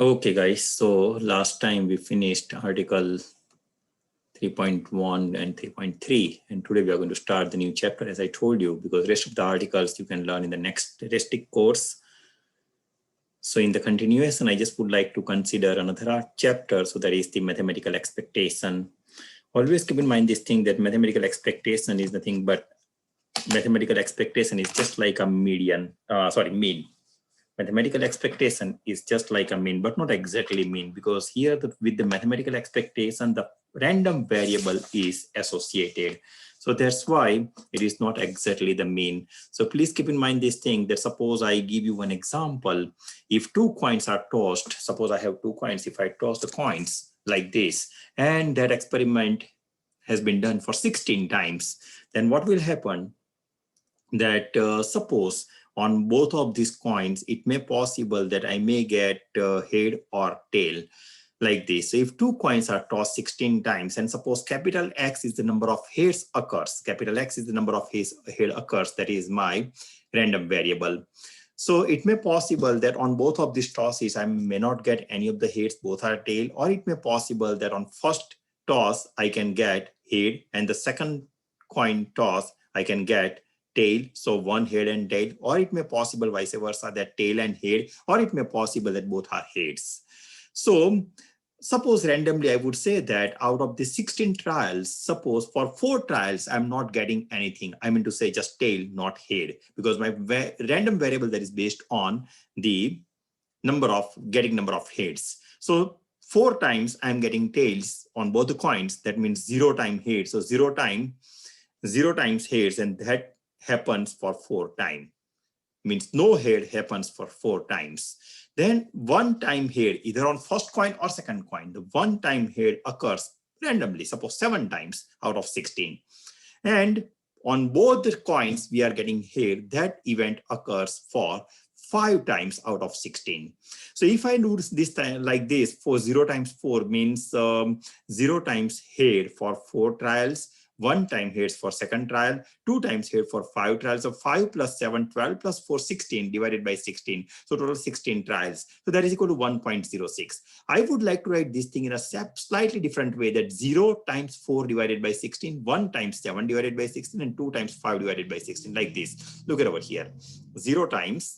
Okay, guys. So last time we finished article 3.1 and 3.3, and today we are going to start the new chapter, as I told you, because rest of the articles you can learn in the next statistic course. So in the continuation, I just would like to consider another chapter. So that is the mathematical expectation. Always keep in mind this thing that mathematical expectation is nothing but mathematical expectation is just like a mean. Mathematical expectation is just like a mean, but not exactly mean, because here with the mathematical expectation, the random variable is associated. So that's why it is not exactly the mean. So please keep in mind this thing that suppose I give you one example. If two coins are tossed, suppose I have two coins, if I toss the coins like this, and that experiment has been done for 16 times, then what will happen? That suppose on both of these coins, it may possible that I may get head or tail like this. So if two coins are tossed 16 times, and suppose capital X is the number of heads occurs, capital X is the number of head occurs, that is my random variable. So it may possible that on both of these tosses, I may not get any of the heads, both are tail, or it may possible that on first toss, I can get head, and the second coin toss, I can get tail, so one head and tail, or it may possible vice versa, that tail and head, or it may possible that both are heads. So suppose randomly I would say that out of the 16 trials, suppose for 4 trials I'm not getting anything. I mean to say just tail, not head, because my random variable that is based on the number of heads. So 4 times I'm getting tails on both the coins, that means 0 times heads. So 0 times heads, and that happens for 4 times, means no head happens for 4 times. Then 1 time head, either on first coin or second coin, the 1 time head occurs randomly, suppose 7 times out of 16. And on both the coins we are getting head, that event occurs for 5 times out of 16. So if I do this time like this, for 0 times 4 means 0 times head for 4 trials, 1 time heads for second trial, 2 times head for 5 trials. So 5 plus 7, 12 plus 4, 16 divided by 16. So total 16 trials. So that is equal to 1.06. I would like to write this thing in a slightly different way, that 0 times 4 divided by 16, 1 times 7 divided by 16, and 2 times 5 divided by 16, like this. Look at over here. 0 times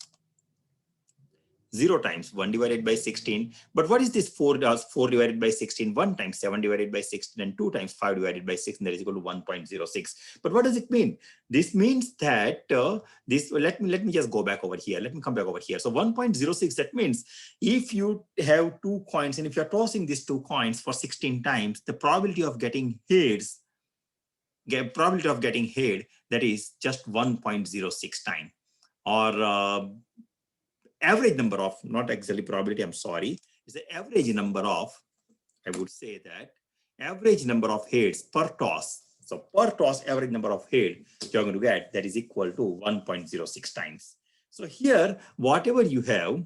1 divided by 16. But what is this 4 divided by 16? 1 times 7 divided by 16, and 2 times 5 divided by 16, that is equal to 1.06. But what does it mean? This means that let me just go back over here. Let me come back over here. So 1.06, that means if you have 2 coins, and if you're tossing these 2 coins for 16 times, the probability of getting heads, that is just 1.06 time, or average number of, not exactly probability, I'm sorry, is the average number of, I would say that average number of heads per toss. So per toss, average number of head you're going to get, that is equal to 1.06 times. So here, whatever you have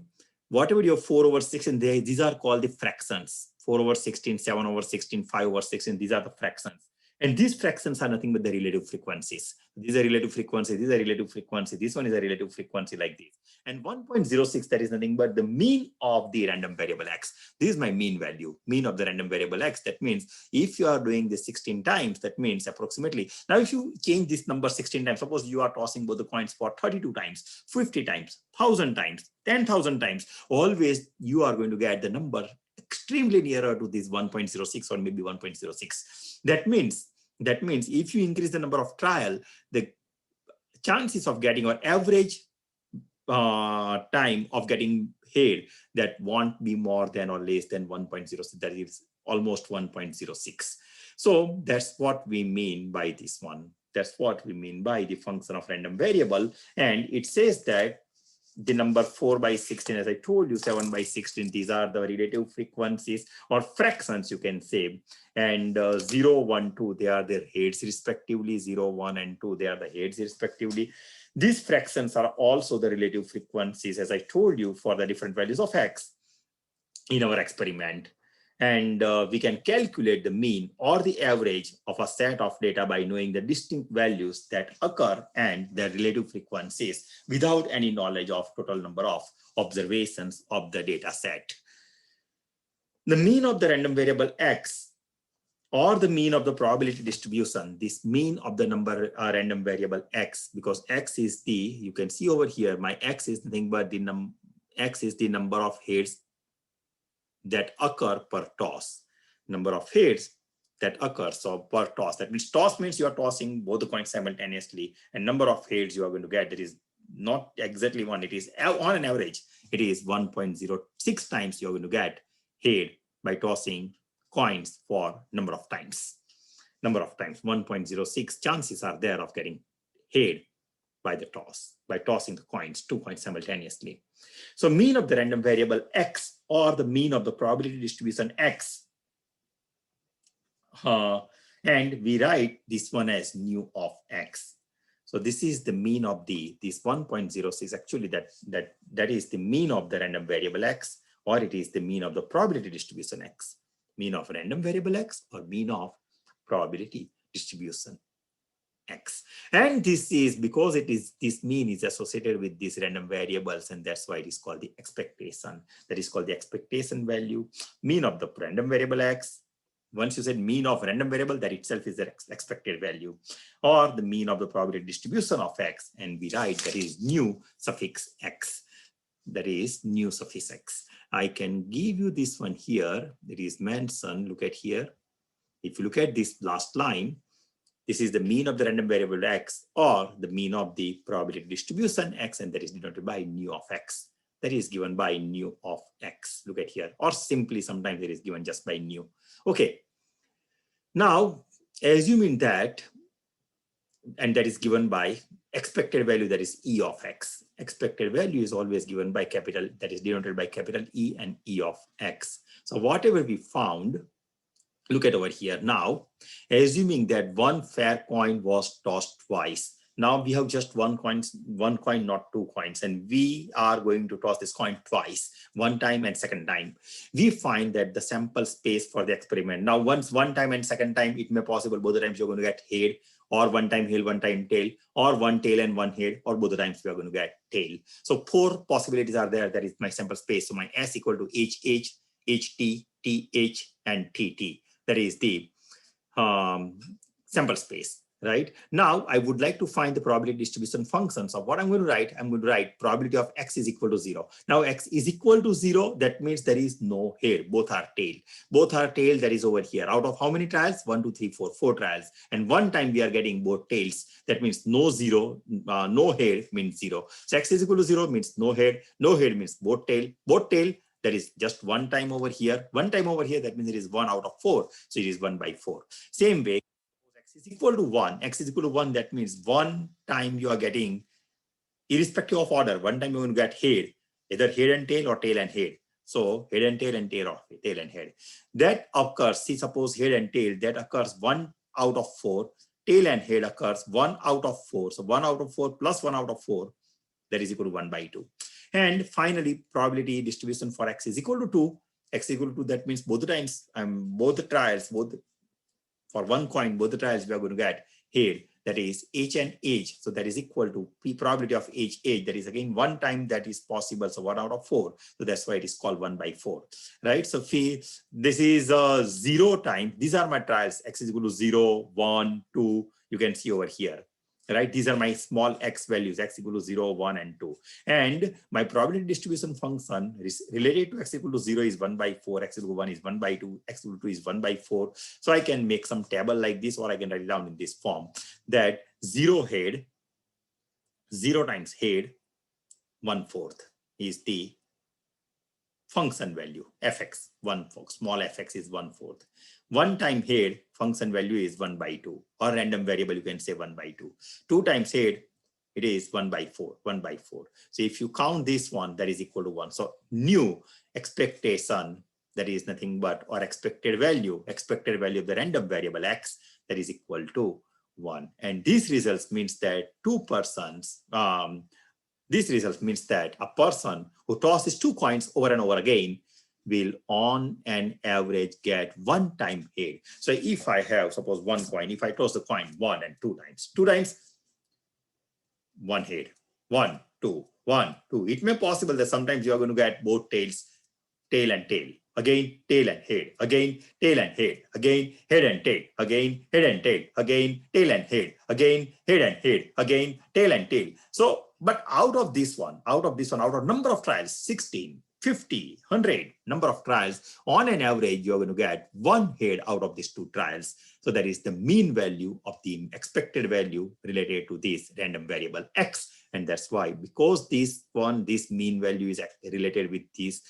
4 over 6, and these are called the fractions. 4 over 16, 7 over 16, 5 over 16, these are the fractions. And these fractions are nothing but the relative frequencies. These are relative frequency, these are relative frequency, this one is a relative frequency, like this. And 1.06, that is nothing but the mean of the random variable x. This is my mean value, mean of the random variable x. That means if you are doing this 16 times, that means approximately, now if you change this number 16 times, suppose you are tossing both the coins for 32 times, 50 times, 1,000 times, 10,000 times, always you are going to get the number extremely nearer to this 1.06 or maybe 1.06. That means if you increase the number of trial, the chances of getting, or average time of getting head, that won't be more than or less than 1.06. That is almost 1.06. So that's what we mean by this one. That's what we mean by the function of random variable. And it says that the number 4 by 16, as I told you, 7 by 16, these are the relative frequencies or fractions, you can say. And 0, 1, 2, they are their heads respectively. 0, 1, and 2, they are the heads respectively. These fractions are also the relative frequencies, as I told you, for the different values of x in our experiment. And we can calculate the mean or the average of a set of data by knowing the distinct values that occur and their relative frequencies without any knowledge of total number of observations of the data set. The mean of the random variable x or the mean of the probability distribution, this mean of the number random variable x, because x is the, you can see over here, my x is nothing but the x is the number of heads that occur per toss. Number of heads that occur, so per toss. That means toss means you are tossing both the coins simultaneously, and number of heads you are going to get, that is not exactly one, it is on an average, it is 1.06 times you're going to get head by tossing coins for number of times. 1.06 chances are there of getting head by the toss, by tossing the coins, 2 coins simultaneously. So mean of the random variable x or the mean of the probability distribution x, and we write this one as nu of x. So this is the mean of this 1.06, actually that is the mean of the random variable x, or it is the mean of the probability distribution x. Mean of random variable x or mean of probability distribution x. And this is because this mean is associated with these random variables, and that's why it is called the expectation. That is called the expectation value. Mean of the random variable x. Once you said mean of random variable, that itself is the expected value, or the mean of the probability distribution of x, and we write that is nu suffix x. That is nu suffix x. I can give you this one here. It is mentioned. Look at here. If you look at this last line, this is the mean of the random variable x or the mean of the probability distribution x, and that is denoted by nu of x. That is given by nu of x. Look at here, or simply sometimes it is given just by nu. Okay. Now, assuming that, and that is given by expected value, that is E of x. Expected value is always given by capital, that is denoted by capital E and E of x. So whatever we found, look at over here. Now, assuming that one fair coin was tossed twice. Now we have just one coin, not 2 coins, and we are going to toss this coin twice, one time and second time. We find that the sample space for the experiment. Now, once one time and second time, it may possible both the times you're going to get head, or one time head, one time tail, or one tail and one head, or both the times we are going to get tail. So 4 possibilities are there. That is my sample space. So my S equal to HH, HT, TH, and TT. That is the sample space, right? Now, I would like to find the probability distribution function. So what I'm going to write probability of x is equal to 0. Now, x is equal to 0. That means there is no head. Both are tail. Both are tail. That is over here. Out of how many trials? 1, 2, 3, 4. 4 trials. And one time we are getting both tails. That means no zero. No head means 0. So x is equal to 0 means no head. No head means both tail. Both tail. That is just one time over here. One time over here, that means it is 1 out of 4. So it is 1 by 4. Same way, x is equal to 1. X is equal to 1. That means one time you are getting, irrespective of order, one time you're going to get head, either head and tail or tail and head. So head and tail and tail or tail and head. That occurs, see, suppose head and tail, that occurs 1 out of 4. Tail and head occurs 1 out of 4. So 1 out of 4 plus 1 out of 4, that is equal to 1 by 2. And finally, probability distribution for x is equal to 2. X is equal to 2, that means both the times, both the trials, for one coin, both the trials we are going to get head, that is H and H. So that is equal to P probability of H, H. That is again one time that is possible. So 1 out of 4. So that's why it is called 1 by 4, right? So this is 0 time. These are my trials. X is equal to 0, 1, 2. You can see over here. Right, these are my small x values, x equal to 0, 1, and 2. And my probability distribution function related to x equal to 0 is 1 by 4, x equal to 1 is 1 by 2, x equal to 2 is 1 by 4. So I can make some table like this, or I can write it down in this form, that 0 head, 0 times head, 1/4 is the function value, fx, 1/4, small fx is 1/4. One time head, function value is 1 by 2, or random variable, you can say 1 by 2. 2 times head, it is 1 by 4, 1 by 4. So if you count this one, that is equal to 1. So new expectation, that is nothing but, or expected value of the random variable x, that is equal to 1. And these results means that this result means that a person who tosses 2 coins over and over again will on an average get 1 time head. So if I have, suppose 1 coin, if I toss the coin 1 and 2 times, 2 times, 1 head, 1, 2, 1, 2. It may be possible that sometimes you are going to get both tails, tail and tail, again tail and head, again tail and head, again head and tail, again head and tail, again tail and head, again head and head, again tail and tail. So, but out of number of trials, 16, 50, 100 number of trials, on an average, you're going to get one head out of these two trials. So that is the mean value of the expected value related to this random variable X. And that's why, because this mean value is related with this,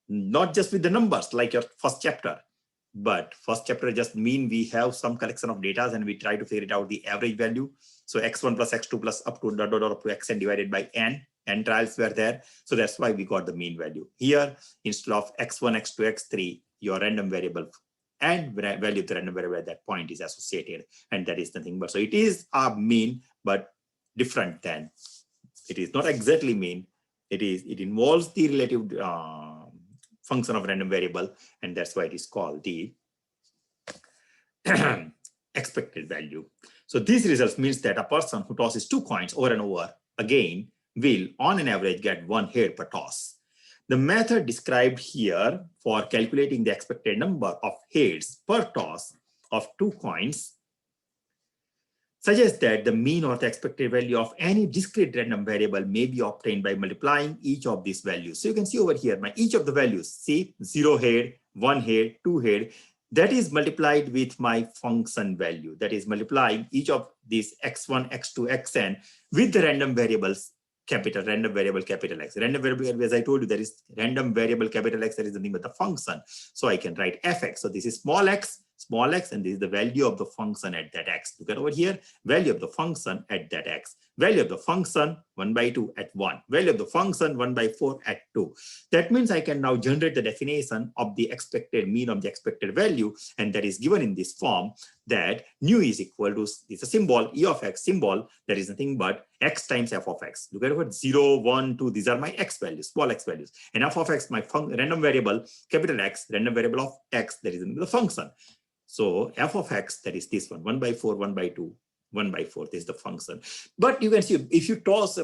not just with the numbers like your first chapter, but first chapter just mean we have some collection of data and we try to figure it out the average value. So x1 plus x2 plus up to dot, dot, dot, up to xn divided by n trials were there. So that's why we got the mean value. Here, instead of x1, x2, x3, your random variable and value of the random variable at that point is associated. And that is nothing but, so it is a mean, but different than, it is not exactly mean. It involves the relative function of random variable, and that's why it is called the expected value. So these results means that a person who tosses 2 coins over and over again will on an average get 1 head per toss. The method described here for calculating the expected number of heads per toss of 2 coins suggests that the mean or the expected value of any discrete random variable may be obtained by multiplying each of these values. So you can see over here, each of the values, see 0 head, 1 head, 2 head, that is multiplied with my function value. That is multiplying each of these x1, x2, xn with the random variables, random variable capital X. Random variable, as I told you, there is random variable capital X, that is the name of the function. So I can write fx. So this is small x, and this is the value of the function at that x. Look at over here, value of the function at that x. Value of the function 1 by 2 at 1. Value of the function 1 by 4 at 2. That means I can now generate the definition of the expected mean of the expected value, and that is given in this form, that nu is equal to, it's a symbol, e of x symbol, that is nothing but x times f of x. Look at what 0, 1, 2, these are my x values, small x values. And f of x, my random variable, capital X, random variable of x, that is the function. So f of x, that is this one, 1 by 4, 1 by 2, 1 by 4, this is the function. But you can see, if you toss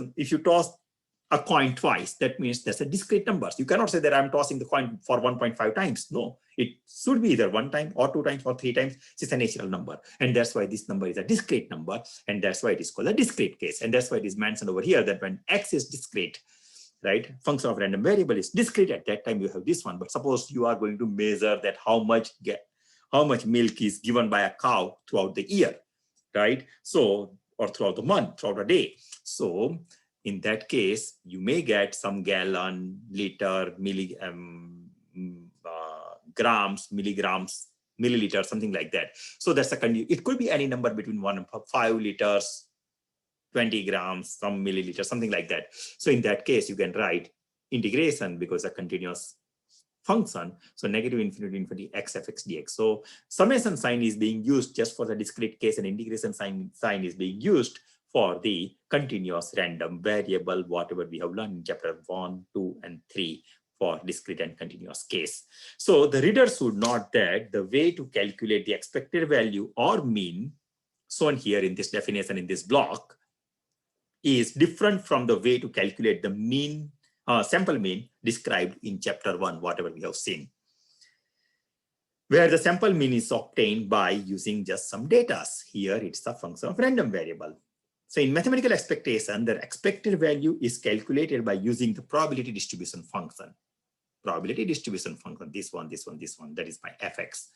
a coin twice, that means that's a discrete number. You cannot say that I'm tossing the coin for 1.5 times. No, it should be either 1 time or 2 times or 3 times. It's a natural number. And that's why this number is a discrete number. And that's why it is called a discrete case. And that's why it is mentioned over here that when x is discrete, right, function of random variable is discrete, at that time you have this one. But suppose you are going to measure that how much milk is given by a cow throughout the year, right? So, or throughout the month, throughout a day. So in that case, you may get some gallon, liter, grams, milligrams, milliliters, something like that. So that's it could be any number between 1 and 5 liters, 20 grams, some milliliters, something like that. So in that case, you can write integration, because a continuous function. So negative infinity to infinity x fx dx. So summation sign is being used just for the discrete case, and integration sign is being used for the continuous random variable, whatever we have learned in chapter 1, 2, and 3 for discrete and continuous case. So the reader should note that the way to calculate the expected value or mean shown here in this definition in this block is different from the way to calculate the mean, sample mean described in chapter 1, whatever we have seen, where the sample mean is obtained by using just some data. Here it's a function of random variable. So in mathematical expectation, the expected value is calculated by using the probability distribution function. Probability distribution function, this one, that is my fx.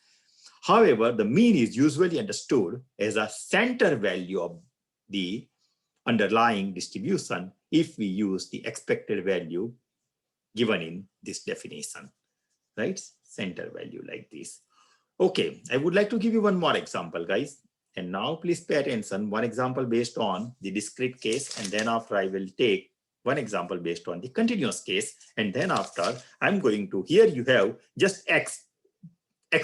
However, the mean is usually understood as a center value of the underlying distribution if we use the expected value given in this definition, right? Center value like this. Okay, I would like to give you one more example, guys. And now please pay attention, one example based on the discrete case, and then after I will take one example based on the continuous case. And then after I'm going to, here you have just x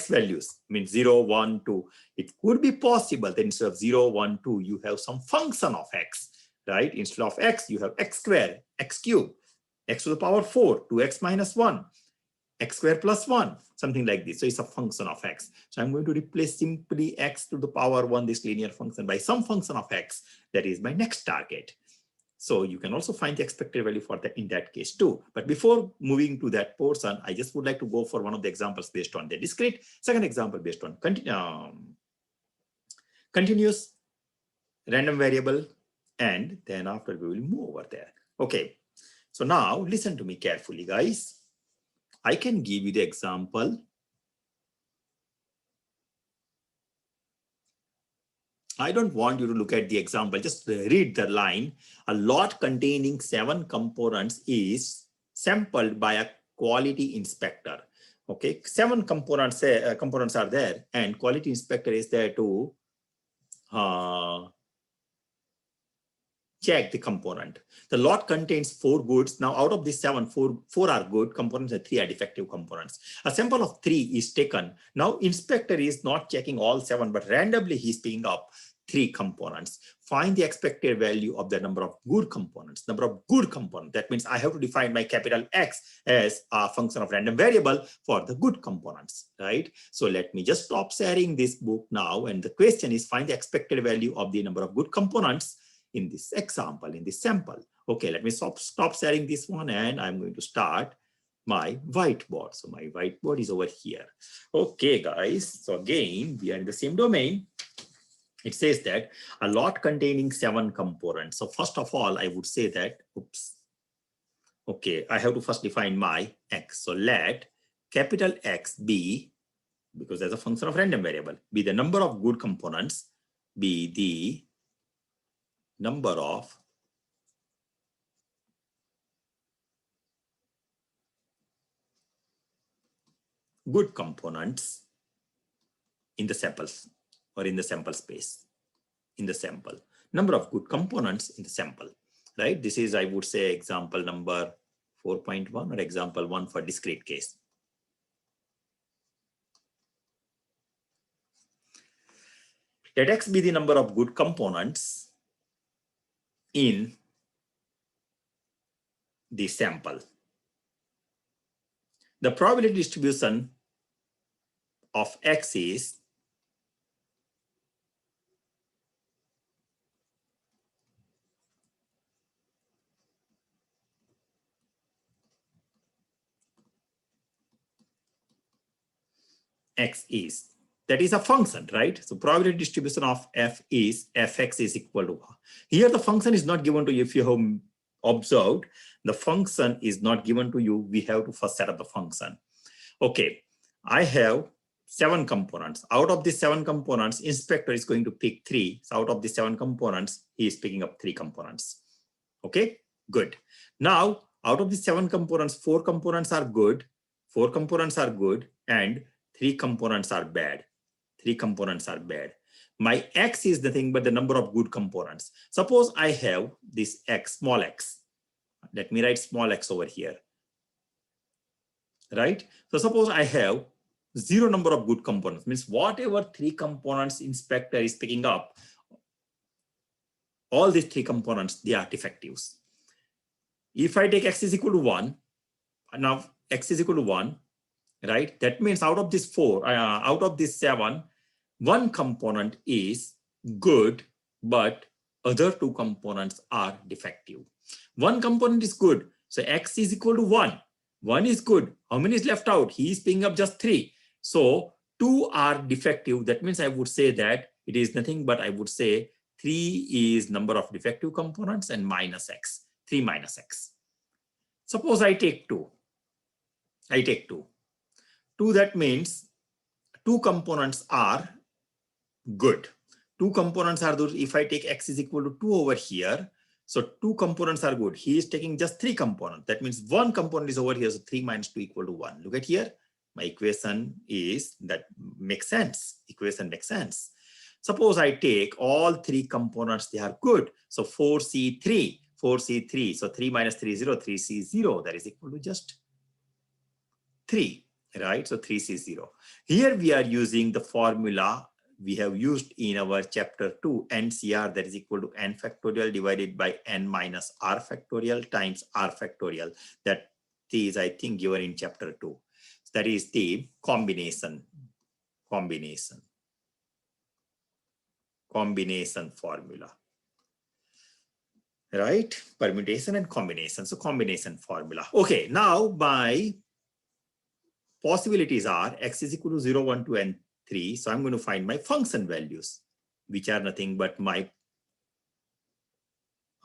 values, means 0, 1, 2. It could be possible that instead of 0, 1, 2, you have some function of x, right? Instead of x, you have x squared, x cubed, x to the power 4, 2x minus 1, x squared plus 1, something like this. So it's a function of x. So I'm going to replace simply x to the power 1, this linear function, by some function of x. That is my next target. So you can also find the expected value for that in that case too. But before moving to that portion, I just would like to go for one of the examples based on the discrete, second example based on continuous random variable, and then after we will move over there. Okay, so now listen to me carefully, guys. I can give you the example. I don't want you to look at the example, just read the line. A lot containing 7 components is sampled by a quality inspector. Okay, 7 components are there, and quality inspector is there to check the component. The lot contains 4 goods. Now, out of these 7, 4 are good components and 3 are defective components. A sample of 3 is taken. Now, inspector is not checking all 7, but randomly he's picking up 3 components. Find the expected value of the number of good components. Number of good components. That means I have to define my capital X as a function of random variable for the good components, right? So let me just stop sharing this book now. And the question is, find the expected value of the number of good components in this example, in this sample. Okay, let me stop sharing this one, and I'm going to start my whiteboard. So my whiteboard is over here. Okay, guys. So again, we are in the same domain. It says that a lot containing 7 components. So first of all, I would say that, oops. Okay, I have to first define my X. So let capital X be, because there's a function of random variable, be the number of good components, be the number of good components in the samples or in the sample space, in the sample. Number of good components in the sample, right? This is, I would say, example number 4.1 or example 1 for discrete case. Let X be the number of good components in the sample. The probability distribution of X is X is. That is a function, right? So probability distribution of F is Fx is equal to. Here the function is not given to you. If you have observed, the function is not given to you. We have to first set up the function. Okay, I have 7 components. Out of these 7 components, inspector is going to pick 3. So out of the 7 components, he is picking up 3 components. Okay, good. Now, out of the 7 components, 4 components are good, 4 components are good, and 3 components are bad. 3 components are bad. My X is nothing but the number of good components. Suppose I have this X, small x. Let me write small x over here. Right? So suppose I have 0 number of good components, means whatever 3 components inspector is picking up, all these 3 components, they are defectives. If I take X is equal to 1, now X is equal to 1, right? That means out of this 4, out of this 7, 1 component is good, but other 2 components are defective. 1 component is good, so X is equal to 1. 1 is good. How many is left out? He is picking up just 3. So 2 are defective. That means I would say that it is nothing but I would say 3 is number of defective components and minus X. 3 minus X. Suppose I take 2. I take 2. 2, that means 2 components are good. 2 components are good. If I take X is equal to 2 over here, so 2 components are good. He is taking just 3 components. That means 1 component is over here. So 3 minus 2 equal to 1. Look at here. My equation is, that makes sense. Equation makes sense. Suppose I take all 3 components, they are good. So 4C3, 4C3. So 3 minus 3 is 0, 3C0. That is equal to just 3, right? So 3C0. Here we are using the formula we have used in our chapter 2, NCR, that is equal to n factorial divided by n minus r factorial times r factorial. That is, I think, given in chapter 2. That is the combination formula. right? Permutation and combination. So combination formula. Okay, now my possibilities are x is equal to 0, 1, 2, and 3. So I'm going to find my function values, which are nothing but my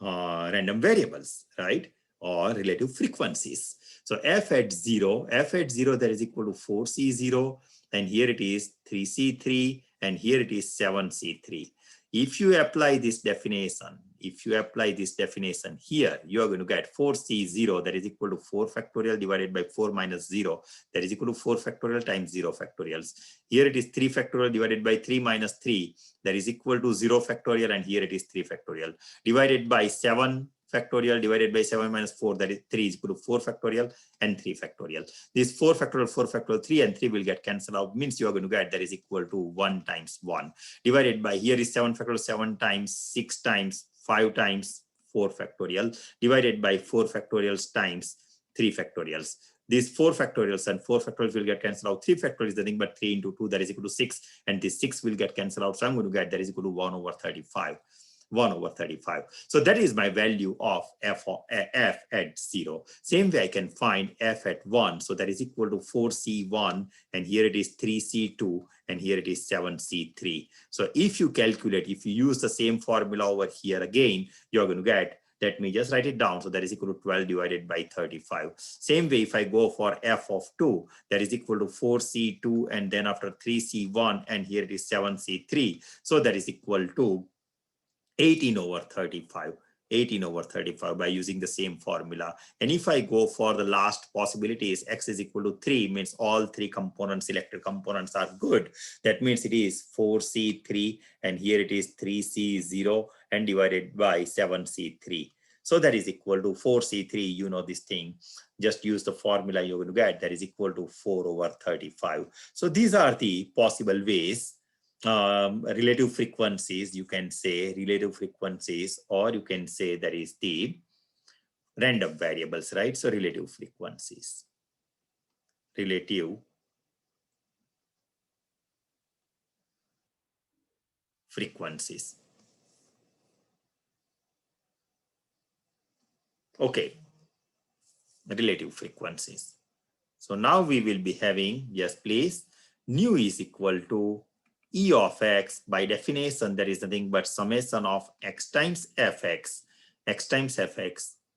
random variables, right? Or relative frequencies. So f at 0, that is equal to 4c0, and here it is 3c3, and here it is 7c3. If you apply this definition, here, you are going to get 4c0, that is equal to 4 factorial divided by 4 minus 0, that is equal to 4 factorial times 0 factorials. Here it is 3 factorial divided by 3 minus 3, that is equal to 0 factorial, and here it is 3 factorial. Divided by 7 factorial divided by 7 minus 4, that is 3 is equal to 4 factorial and 3 factorial. This 4 factorial, 3 and 3 will get cancelled out, means you are going to get that is equal to 1 times 1. Divided by, here is 7 factorial, 7 times, 6 times, 5 times, 4 factorial, divided by 4 factorials times 3 factorials. These 4 factorials and 4 factorials will get cancelled out. 3 factorials is nothing but 3 into 2, that is equal to 6, and this 6 will get cancelled out. So I'm going to get that is equal to 1 over 35. 1 over 35. So that is my value of f at 0. Same way I can find f at 1. So that is equal to 4c1, and here it is 3c2, and here it is 7c3. So if you calculate, if you use the same formula over here again, you're going to get, let me just write it down. So that is equal to 12 divided by 35. Same way, if I go for f of 2, that is equal to 4c2, and then after 3c1, and here it is 7c3. So that is equal to 18 over 35. 18 over 35 by using the same formula. And if I go for the last possibility is x is equal to 3, means all 3 components, selected components are good. That means it is 4c3, and here it is 3c0, and divided by 7c3. So that is equal to 4c3, you know this thing. Just use the formula, you're going to get that is equal to 4 over 35. So these are the possible ways. Relative frequencies, you can say relative frequencies, or you can say that is the random variables, right? So relative frequencies. Okay, relative frequencies. So now we will be having, yes please, nu is equal to E of x. By definition, that is nothing but summation of x times fx,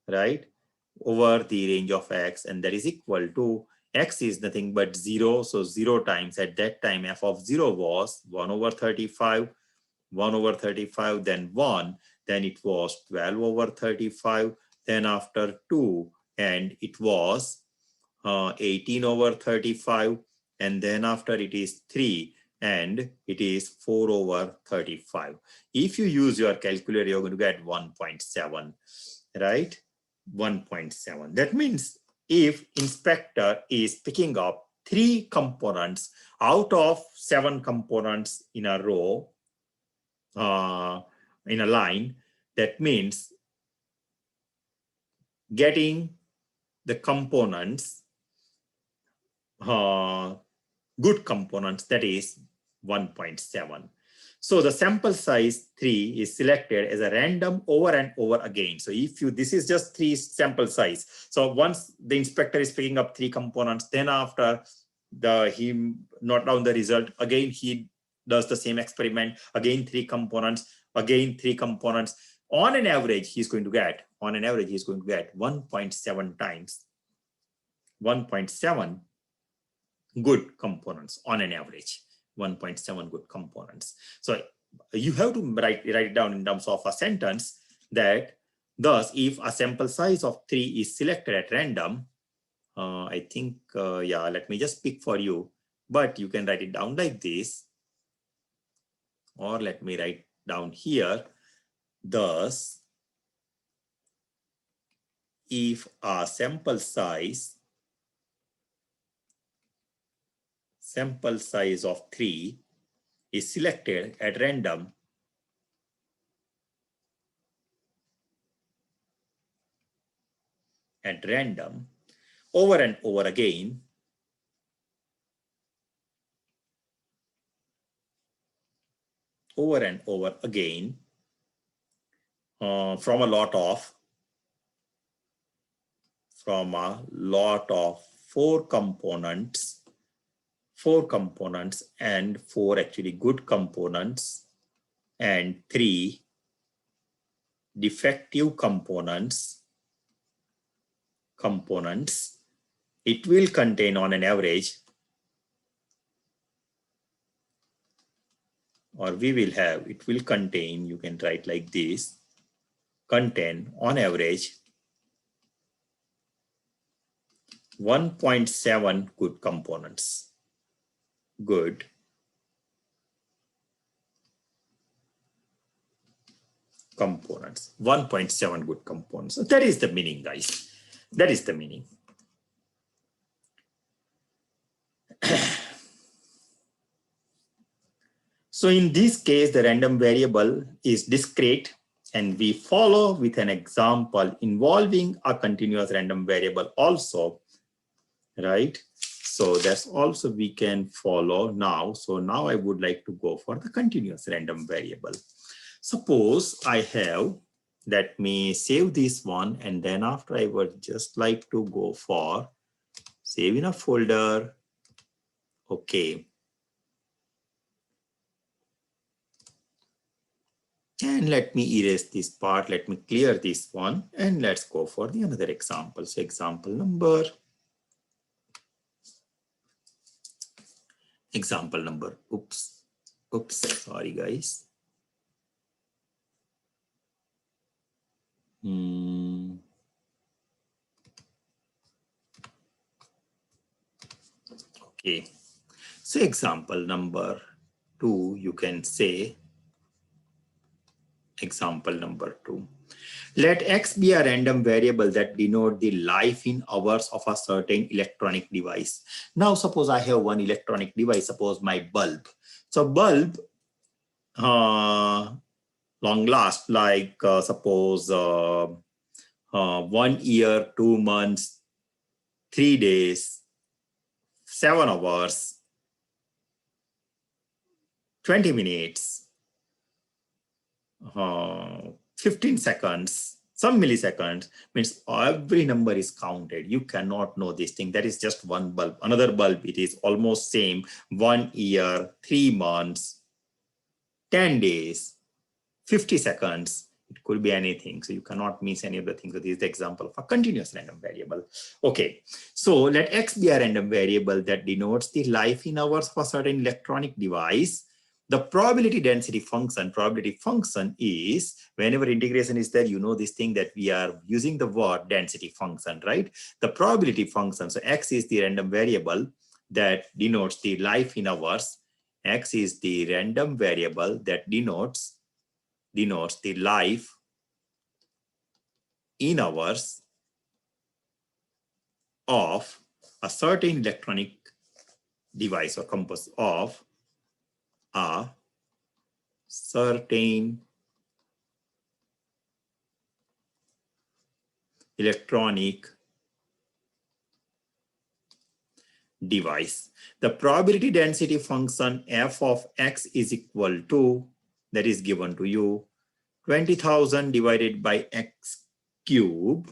right, over the range of x, and that is equal to x is nothing but 0. So 0 times, at that time f of 0 was 1 over 35, then 1, then it was 12 over 35, then after 2, and it was 18 over 35, and then after it is 3, and it is 4 over 35. If you use your calculator, you're going to get 1.7, right? 1.7. That means if inspector is picking up 3 components out of 7 components in a row, in a line, that means getting the components, good components, that is 1.7. So the sample size 3 is selected as a random over and over again. So if you, this is just 3 sample size. So once the inspector is picking up 3 components, then after he note down the result, again he does the same experiment, again 3 components, again 3 components. On an average, he's going to get, 1.7 times, 1.7 good components on an average, 1.7 good components. So you have to write it down in terms of a sentence that thus if a sample size of 3 is selected at random, I think, yeah, let me just pick for you, but you can write it down like this, or let me write down here. Thus, if a sample size of 3 is selected at random, over and over again, from a lot of four components and four actually good components and three defective components, it will contain on an average, or we will have, it will contain, you can write like this, contain on average 1.7 good components. Good components, 1.7 good components. So that is the meaning, guys. That is the meaning. So in this case, the random variable is discrete, and we follow with an example involving a continuous random variable also, right? So that's also we can follow now. So now I would like to go for the continuous random variable. Suppose I have, let me save this one, and then after I would just like to go for save in a folder. Okay. And let me erase this part. Let me clear this one, and let's go for the another example. So example number, oops, sorry guys. Okay, so example number 2, you can say example number 2. Let X be a random variable that denote the life in hours of a certain electronic device. Now, suppose I have one electronic device, suppose my bulb. So bulb long last, like suppose 1 year, 2 months, 3 days, 7 hours, 20 minutes, 15 seconds, some milliseconds, means every number is counted. You cannot know this thing. That is just one bulb. Another bulb, it is almost same, 1 year, 3 months, 10 days, 50 seconds. It could be anything. So you cannot miss any of the things. So this is the example of a continuous random variable. Okay. So let X be a random variable that denotes the life in hours of a certain electronic device. The probability density function is, whenever integration is there, you know this thing that we are using the word density function, right? The probability function. So X is the random variable that denotes the life in hours. X is the random variable that denotes the life in hours of a certain electronic device, or composed of a certain electronic device. The probability density function f of X is equal to, that is given to you, 20,000 divided by X cube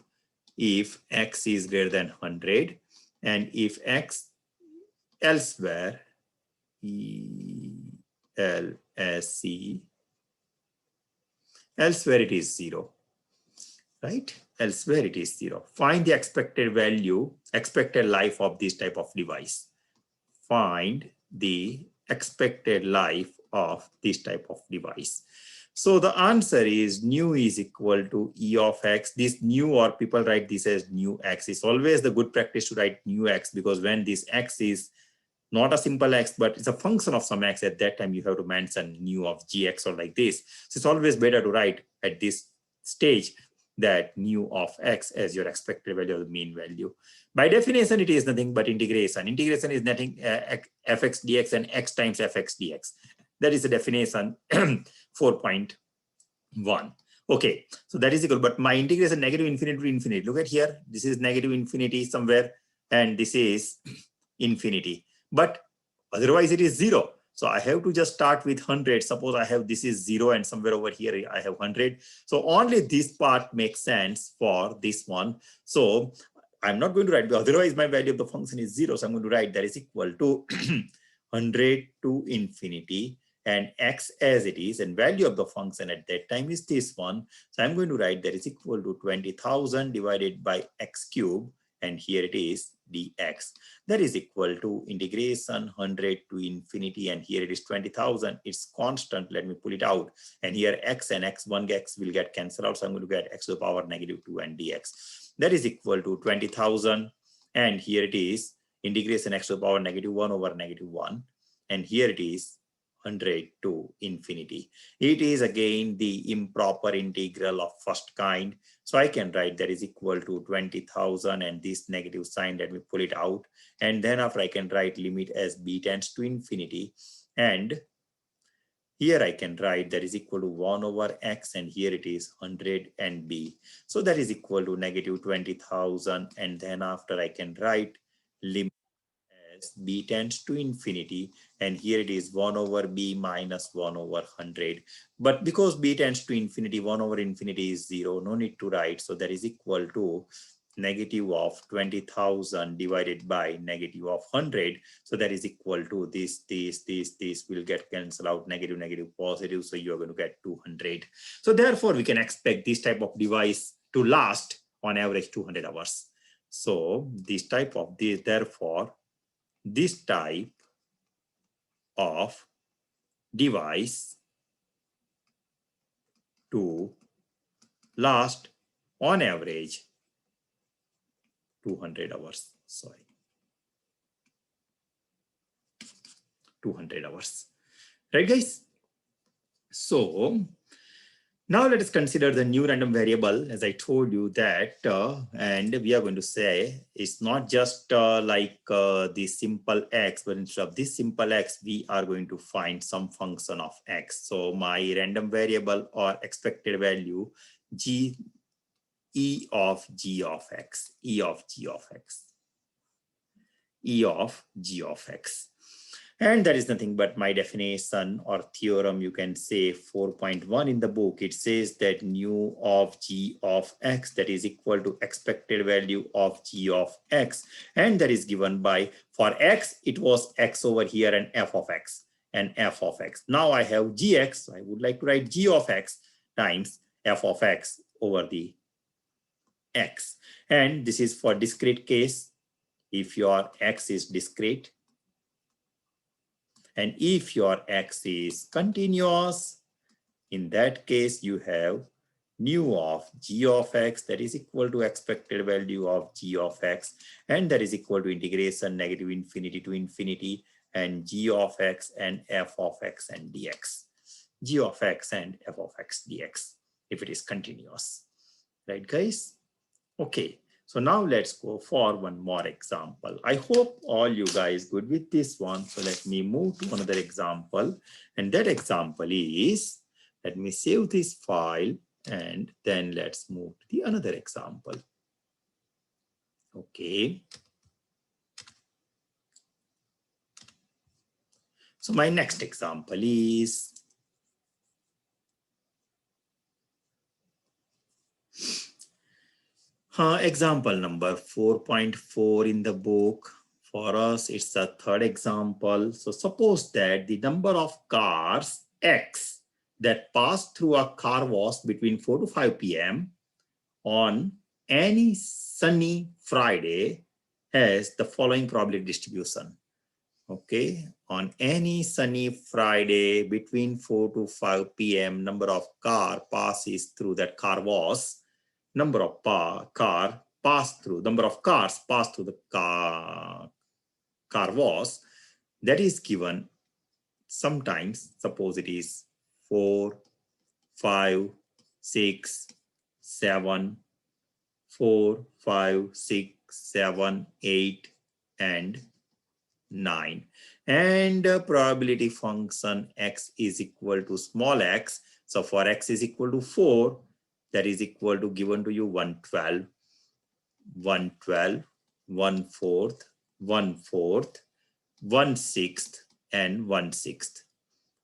if X is greater than 100, and if X elsewhere, ELSC, elsewhere it is 0, right? Elsewhere it is 0. Find the expected value, expected life of this type of device. Find the expected life of this type of device. So the answer is nu is equal to E of X. This nu, or people write this as nu X. It's always the good practice to write nu X, because when this X is not a simple X, but it's a function of some X, at that time you have to mention nu of GX or like this. So it's always better to write at this stage that nu of X as your expected value of the mean value. By definition, it is nothing but integration. Integration is nothing fx dx and x times fx dx. That is the definition 4.1. Okay, so that is equal, but my integration negative infinity to infinity. Look at here, this is negative infinity somewhere, and this is infinity. But otherwise it is 0. So I have to just start with 100. Suppose I have this is 0 and somewhere over here I have 100. So only this part makes sense for this one. So I'm not going to write, otherwise my value of the function is 0. So I'm going to write that is equal to 100 to infinity and x as it is, and value of the function at that time is this one. So I'm going to write that is equal to 20,000 divided by x cube, and here it is dx. That is equal to integration 100 to infinity, and here it is 20,000. It's constant. Let me pull it out. And here x and x, one x will get cancelled out. So I'm going to get x to the power -2 and dx. That is equal to 20,000. And here it is integration x to the power -1 over -1. And here it is 100 to infinity. It is again the improper integral of first kind. So I can write that is equal to 20,000 and this negative sign, let me pull it out. And then after I can write limit as b tends to infinity. And here I can write that is equal to 1 over x, and here it is 100 and b. So that is equal to -20,000. And then after I can write limit as b tends to infinity, and here it is 1 over b minus 1 over 100. But because b tends to infinity, 1 over infinity is 0, no need to write. So that is equal to negative of 20,000 divided by negative of 100. So that is equal to this will get cancelled out, negative, negative, positive. So you are going to get 200. So therefore we can expect this type of device to last on average 200 hours. So this type of this, therefore, this type of device to last on average 200 hours. Sorry, 200 hours. Right, guys? So now let us consider the new random variable. As I told you that, and we are going to say it's not just the simple x, but instead of this simple x, we are going to find some function of x. So my random variable or expected value e of g of x, e of g of x, e of g of x. And that is nothing but my definition or theorem, you can say 4.1 in the book. It says that nu of g of x, that is equal to expected value of g of x. And that is given by, for x, it was x over here and f of x and f of x. Now I have gx, I would like to write g of x times f of x over the x. And this is for discrete case, if your x is discrete. And if your x is continuous, in that case, you have nu of g of x, that is equal to expected value of g of x, and that is equal to integration negative infinity to infinity, and g of x and f of x and dx. G of x and f of x dx, if it is continuous. Right, guys? Okay. So now let's go for one more example. I hope all you guys good with this one. So let me move to another example. And that example is, let me save this file and then let's move to the another example. Okay. So my next example is, example number 4.4 in the book. For us, it's a third example. So suppose that the number of cars X that pass through a car wash between 4 to 5 p.m. on any sunny Friday has the following probability distribution. Okay, on any sunny Friday between 4 to 5 p.m., number of car passes through that car wash. Number of cars pass through the car wash, that is given sometimes, suppose it is 4, 5, 6, 7, 4, 5, 6, 7, 8, and 9. And probability function x is equal to small x. So for x is equal to 4, that is equal to given to you 112, 112, 1/4, 1/4, 1/6, and 1/6.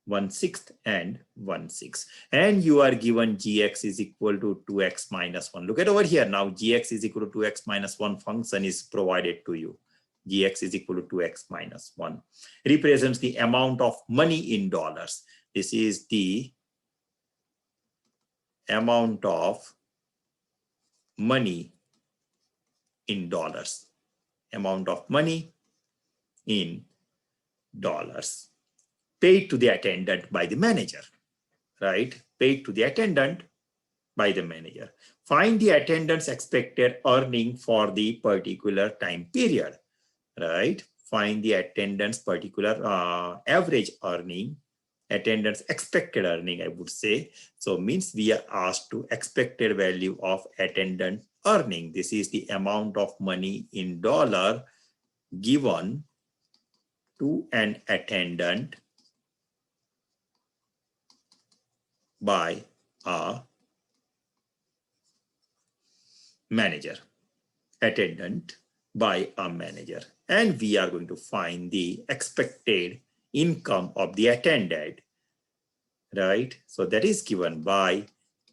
1/6 and 1/6. And you are given gx is equal to 2x minus 1. Look at over here now, gx is equal to 2x minus 1 function is provided to you. Gx is equal to 2x minus 1. Represents the amount of money in dollars. This is the amount of money in dollars. Amount of money in dollars. Paid to the attendant by the manager, right? Paid to the attendant by the manager. Find the attendant's expected earning for the particular time period, right? Find the attendant's particular average earning, attendant's expected earning, I would say. So means we are asked to expected value of attendant earning. This is the amount of money in dollar given to an attendant by a manager, attendant by a manager. And we are going to find the expected income of the attendant, right? So that is given by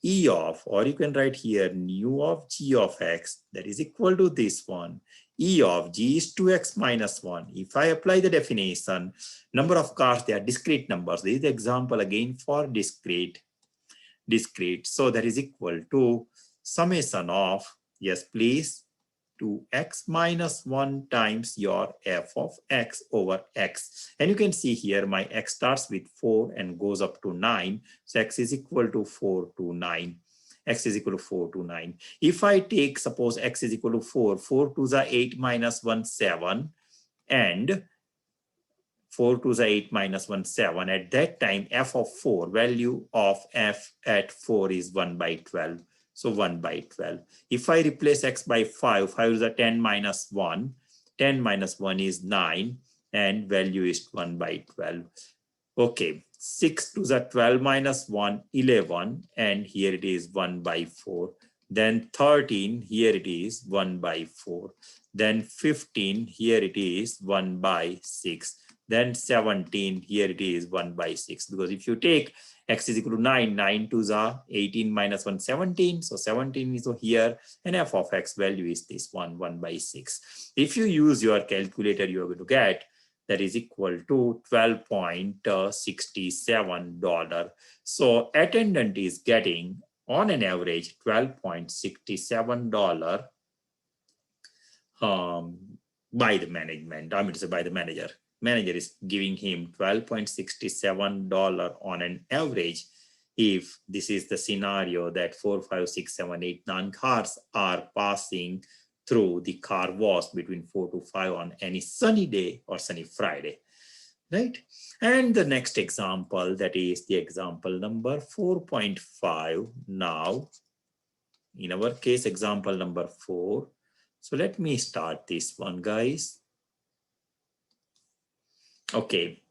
E of, or you can write here nu of G of X, that is equal to this one. E of G is 2x minus 1. If I apply the definition, number of cars, they are discrete numbers. This is the example again for discrete. So that is equal to summation of, yes please, 2x minus 1 times your f of x over x. And you can see here my x starts with 4 and goes up to 9. So x is equal to 4 to 9. X is equal to 4 to 9. If I take, suppose x is equal to 4, 4 to the 8 minus 1, 7, and 4 to the 8 minus 1, 7. At that time, f of 4, value of f at 4 is 1 by 12. So 1 by 12. If I replace x by 5, 5 is the 10 minus 1. 10 minus 1 is 9, and value is 1 by 12. Okay, 6 to the 12 minus 1, 11, and here it is 1 by 4. Then 13, here it is 1 by 4. Then 15, here it is 1 by 6. Then 17, here it is 1 by 6. Because if you take x is equal to 9, 9 to the 18 minus 1, 17. So 17 is here, and f of x value is this one, 1 by 6. If you use your calculator, you are going to get that is equal to $12.67. So attendant is getting on an average $12.67 by the management. I mean to say by the manager. Manager is giving him $12.67 on an average if this is the scenario that 4, 5, 6, 7, 8, 9 cars are passing through the car wash between 4 to 5 on any sunny day or sunny Friday, right? And the next example, that is the example number 4.5. Now, in our case, example number 4. So let me start this one, guys. Okay,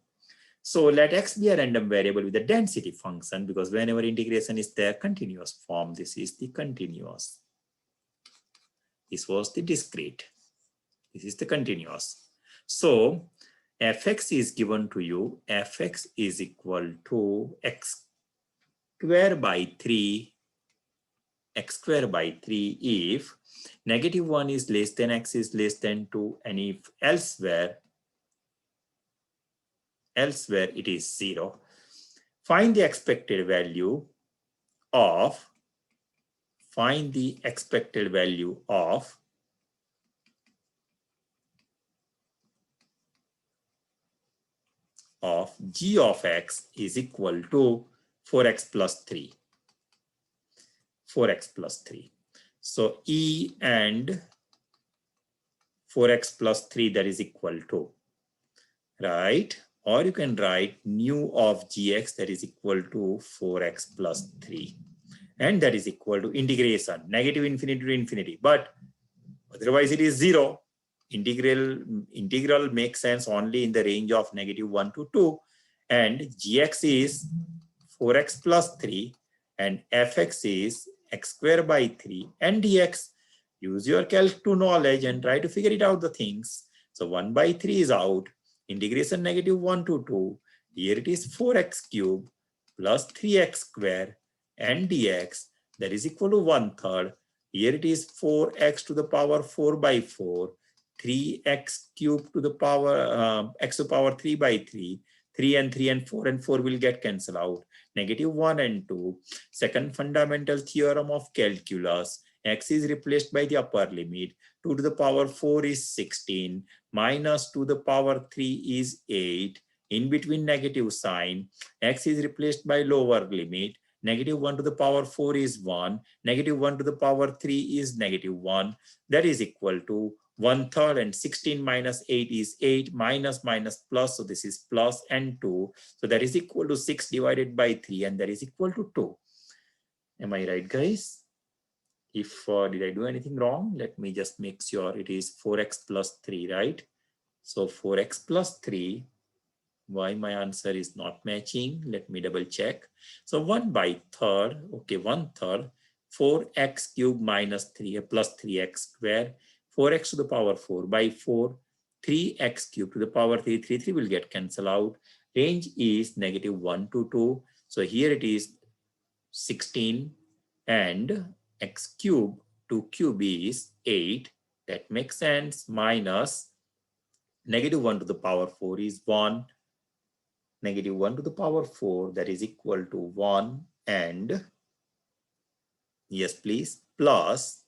so let x be a random variable with a density function, because whenever integration is there, continuous form, this is the continuous. This was the discrete. This is the continuous. So fx is given to you. Fx is equal to x squared by 3. X squared by 3 if -1 is less than x is less than 2, and if elsewhere it is 0. Find the expected value of g of x is equal to 4x plus 3. 4x plus 3. So e and 4x plus 3, that is equal to, right? Or you can write nu of gx, that is equal to 4x plus 3. And that is equal to integration, -infinity to infinity. But otherwise it is 0. Integral makes sense only in the range of -1 to 2. And gx is 4x plus 3. And fx is x squared by 3. And dx, use your calc to knowledge and try to figure it out the things. So 1 by 3 is out. integration -1 to 2. Here it is 4x cubed plus 3x square and dx, that is equal to 1/3. Here it is 4x to the power 4 by 4, 3x cubed to the power x to the power 3 by 3, 3 and 4 will get cancelled out. -1 and 2. Second fundamental theorem of calculus. X is replaced by the upper limit. 2 to the power 4 is 16. Minus 2 to the power 3 is 8. In between negative sign, x is replaced by lower limit. -1 to the power 4 is 1. -1 to the power 3 is -1. That is equal to 1/3, and 16 minus 8 is 8, minus plus, so this is plus and 2. So that is equal to 6 divided by 3, and that is equal to 2. Am I right, guys? If did I do anything wrong? Let me just make sure it is 4x plus 3, right? So 4x plus 3. Why my answer is not matching? Let me double check. So 1/3, okay, 1/3, 4x cubed minus 3 plus 3x square, 4x to the power 4 by 4, 3x cubed to the power 3, 3 will get cancelled out. Range is -1 to 2. So here it is 16, and x cubed to cube is 8. That makes sense. Minus -1 to the power 4 is 1. -1 to the power 4, that is equal to 1, and yes please, plus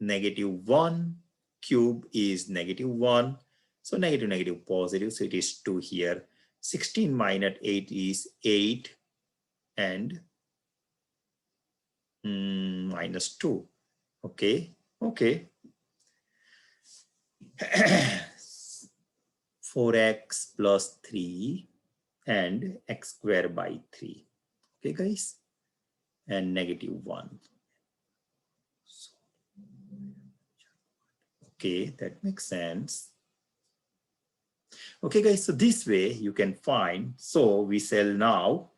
-1 cube is -1, so negative positive, so it is 2 here. 16 minus 8 is 8, and minus 2. Okay. 4x plus 3 and x squared by 3. Okay, guys, and -1. Okay, that makes sense. Okay, guys, so this way you can find, so we shall now,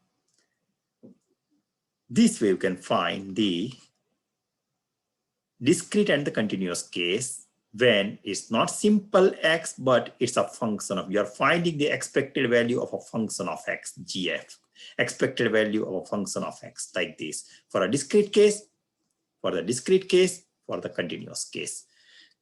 this way you can find the discrete and the continuous case when it's not simple x, but it's a function of, you are finding the expected value of a function of x, gf, expected value of a function of x, like this, for a discrete case, for the discrete case, for the continuous case,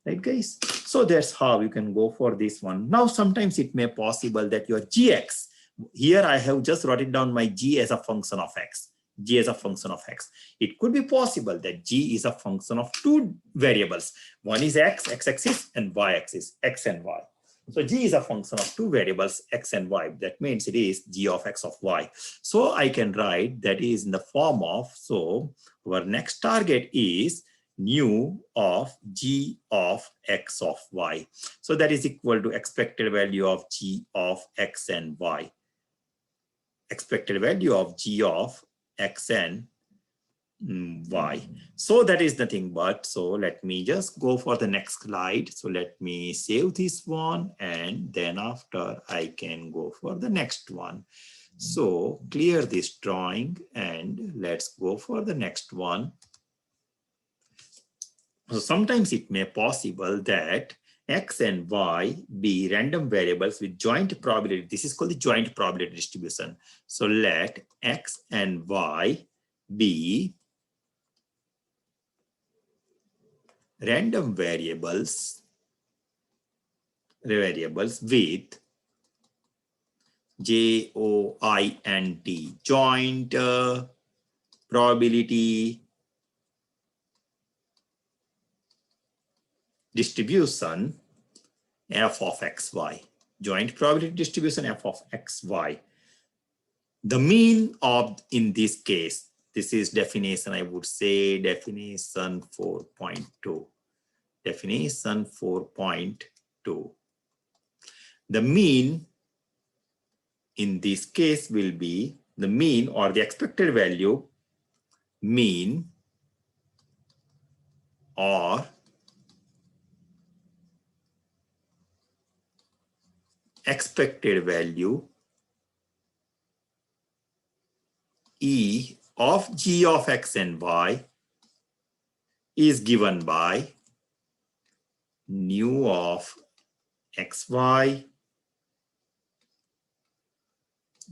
right, guys? So that's how you can go for this one. Now sometimes it may possible that your gx, here I have just wrote it down my g as a function of x, g as a function of x. It could be possible that g is a function of two variables. One is x-axis, and y-axis, x and y. So g is a function of two variables, x and y. That means it is g of x of y. So I can write that is in the form of, so our next target is nu of g of x of y. So that is equal to expected value of g of x and y. Expected value of g of x and y. So that is nothing but, so let me just go for the next slide. So let me save this one, and then after I can go for the next one. So clear this drawing, and let's go for the next one. So sometimes it may possible that x and y be random variables with joint probability. This is called the joint probability distribution. So let x and y be random variables with JOINT, joint probability distribution f of xy, joint probability distribution f of xy. The mean of, in this case, this is definition, I would say definition 4.2. Definition 4.2. The mean in this case will be the mean, or the expected value, mean or expected value E of g of x and y is given by nu of xy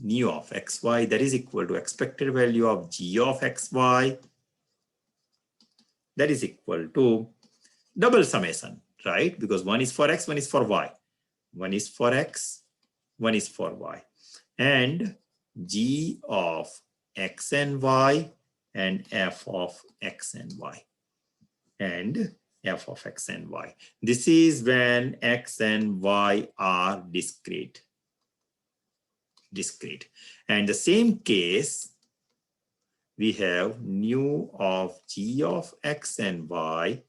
nu of xy, that is equal to expected value of g of xy, that is equal to double summation, right? Because one is for x, one is for y. One is for x, one is for y. And g of x and y and f of x and y. And f of x and y. This is when x and y are discrete. And the same case, we have nu of g of x and y,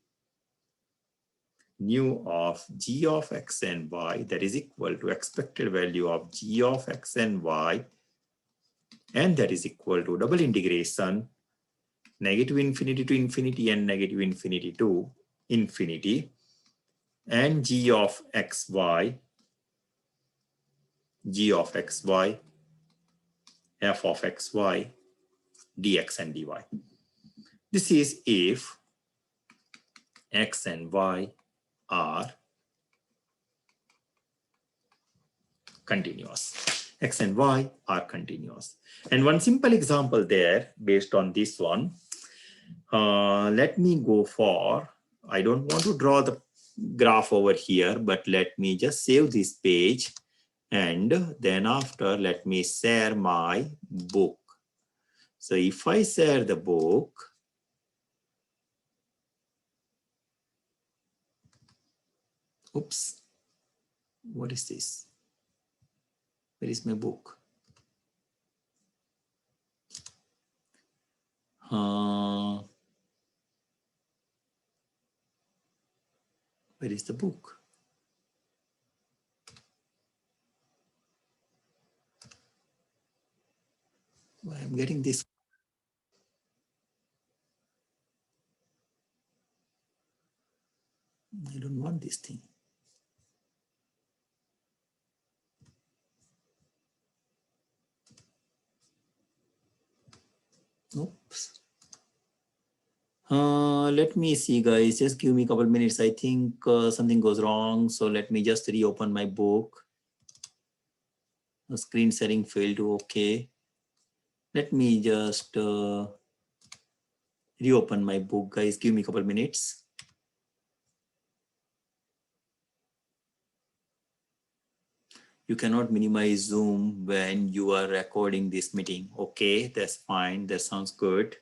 nu of g of x and y, that is equal to expected value of g of x and y, and that is equal to double integration negative infinity to infinity and negative infinity to infinity, and g of xy, f of xy, dx and dy. This is if x and y are continuous. X and y are continuous. And one simple example there based on this one, let me go for, I don't want to draw the graph over here, but let me just save this page, and then after let me share my book. So if I share the book, oops, what is this? Where is my book? Where is the book? Why I'm getting this? I don't want this thing. Oops. Let me see, guys. Just give me a couple minutes. I think something goes wrong. So let me just reopen my book. The screen sharing failed to okay. Let me just reopen my book, guys. Give me a couple minutes. You cannot minimize Zoom when you are recording this meeting. Okay, that's fine. That sounds good.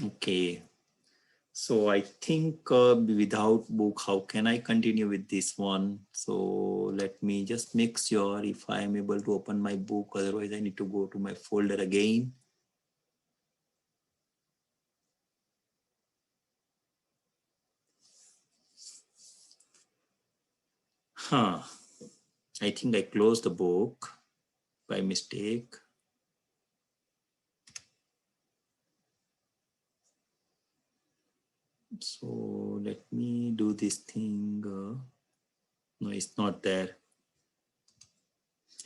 Okay. So I think without book, how can I continue with this one? So let me just make sure if I am able to open my book. Otherwise, I need to go to my folder again. I think I closed the book by mistake. So let me do this thing. No, it's not there.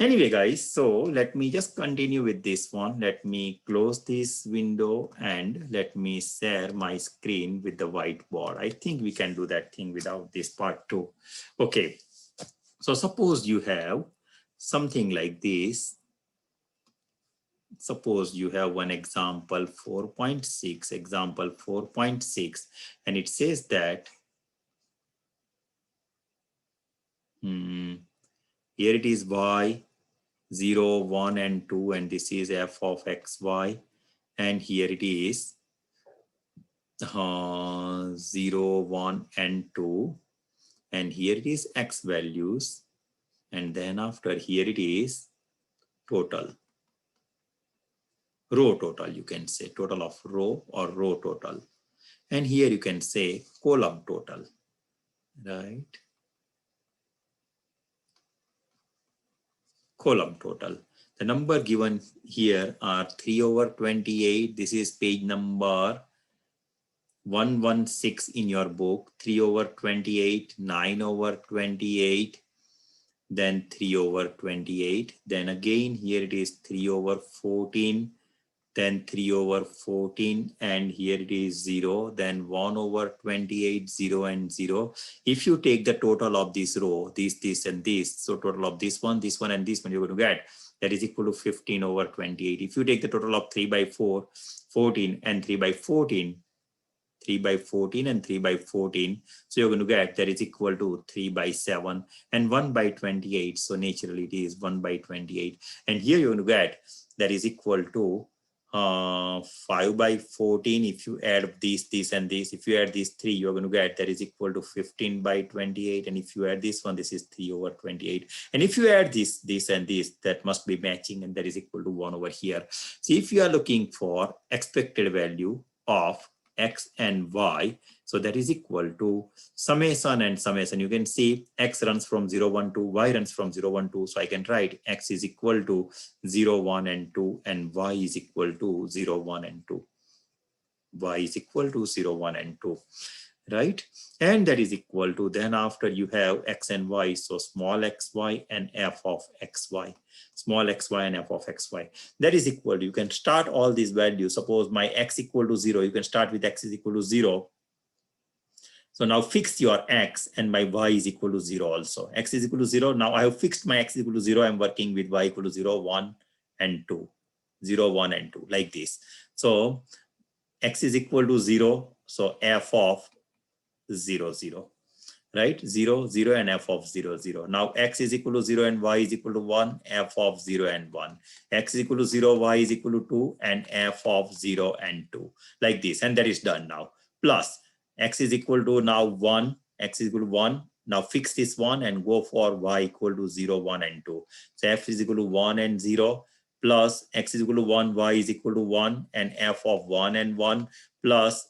Anyway, guys, so let me just continue with this one. Let me close this window and let me share my screen with the whiteboard. I think we can do that thing without this part too. Okay, so suppose you have something like this. Suppose you have one example 4.6, example 4.6, and it says that here it is y, 0, 1, and 2, and this is f of xy, and here it is 0, 1, and 2, and here it is x values, and then after here it is total, row total, you can say total of row or row total, and here you can say column total, right? Column total. The number given here are 3/28. This is page number 116 in your book. 3/28, 9/28, then 3/28. Then again here it is 3/14, then 3 over 14, and here it is 0, then 1 over 28, 0 and 0. If you take the total of this row, this and this, so total of this one and this one, you're going to get that is equal to 15 over 28. If you take the total of 3 by 4, 14 and 3 by 14, 3 by 14 and 3 by 14, so you're going to get that is equal to 3 by 7 and 1 by 28. So naturally it is 1 by 28, and here you're going to get that is equal to 5 by 14. If you add this and this, if you add these 3, you're going to get that is equal to 15 by 28, and if you add this one, this is 3 over 28, and if you add this and this, that must be matching, and that is equal to 1 over here. So if you are looking for expected value of x and y, so that is equal to summation and summation. You can see x runs from 0, 1, 2, y runs from 0, 1, 2. So I can write x is equal to 0, 1 and 2, and y is equal to 0, 1 and 2. Y is equal to 0, 1 and 2, right? And that is equal to, then after you have x and y, so small xy and f of xy, small xy and f of xy, that is equal to, you can start all these values. Suppose my x equal to 0, you can start with x is equal to 0. So now fix your x, and my y is equal to 0 also. X is equal to 0. Now I have fixed my x equal to 0. I'm working with y equal to 0, 1 and 2, 0, 1 and 2, like this. So x is equal to 0. So f of 0, 0, right? 0, 0 and f of 0, 0. Now x is equal to 0 and y is equal to 1, f of 0 and 1. X is equal to 0, y is equal to 2, and f of 0 and 2, like this. And that is done now. Plus x is equal to now 1, x is equal to 1. Now fix this one and go for y equal to 0, 1 and 2. So f is equal to 1 and 0, plus x is equal to 1, y is equal to 1, and f of 1 and 1, plus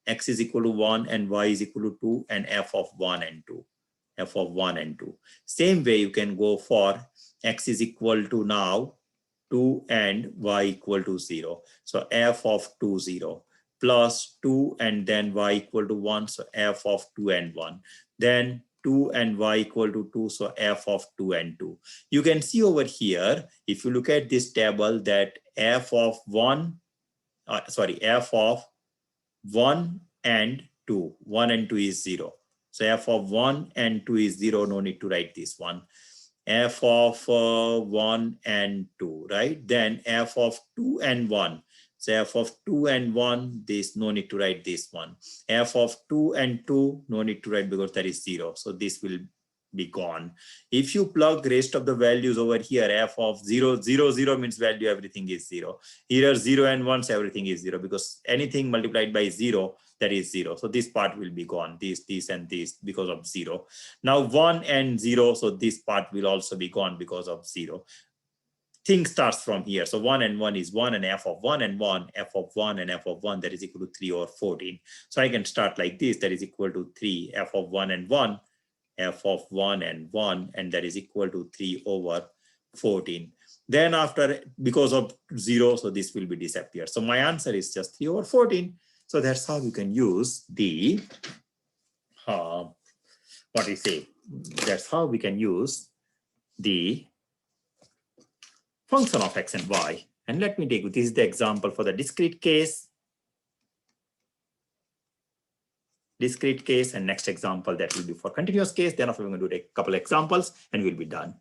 x is equal to 1 and y is equal to 2, and f of 1 and 2, f of 1 and 2. Same way you can go for x is equal to now 2 and y equal to 0. So f of 2, 0, plus 2 and then y equal to 1. So f of 2 and 1. Then 2 and y equal to 2. So f of 2 and 2. You can see over here, if you look at this table, that f of 1, f of 1 and 2. 1 and 2 is 0. So f of 1 and 2 is 0. No need to write this one. F of 1 and 2, right? Then f of 2 and 1. So f of 2 and 1, this no need to write this one. F of 2 and 2, no need to write because that is 0. So this will be gone. If you plug rest of the values over here, f of 0, 0, 0 means value, everything is 0. Here 0 and 1, so everything is 0, because anything multiplied by 0, that is 0. So this part will be gone, this and this, because of 0. Now 1 and 0, so this part will also be gone because of 0. Thing starts from here. So 1 and 1 is 1, and f of 1 and 1, f of 1 and f of 1, that is equal to 3 over 14. So I can start like this, that is equal to 3, f of 1 and 1, f of 1 and 1, and that is equal to 3 over 14. Then after, because of 0, so this will be disappear. So my answer is just 3 over 14. So that's how you can use the, that's how we can use the function of x and y. And let me take, this is the example for the discrete case. And next example that will be for continuous case. Then after we're going to do a couple examples and we'll be done.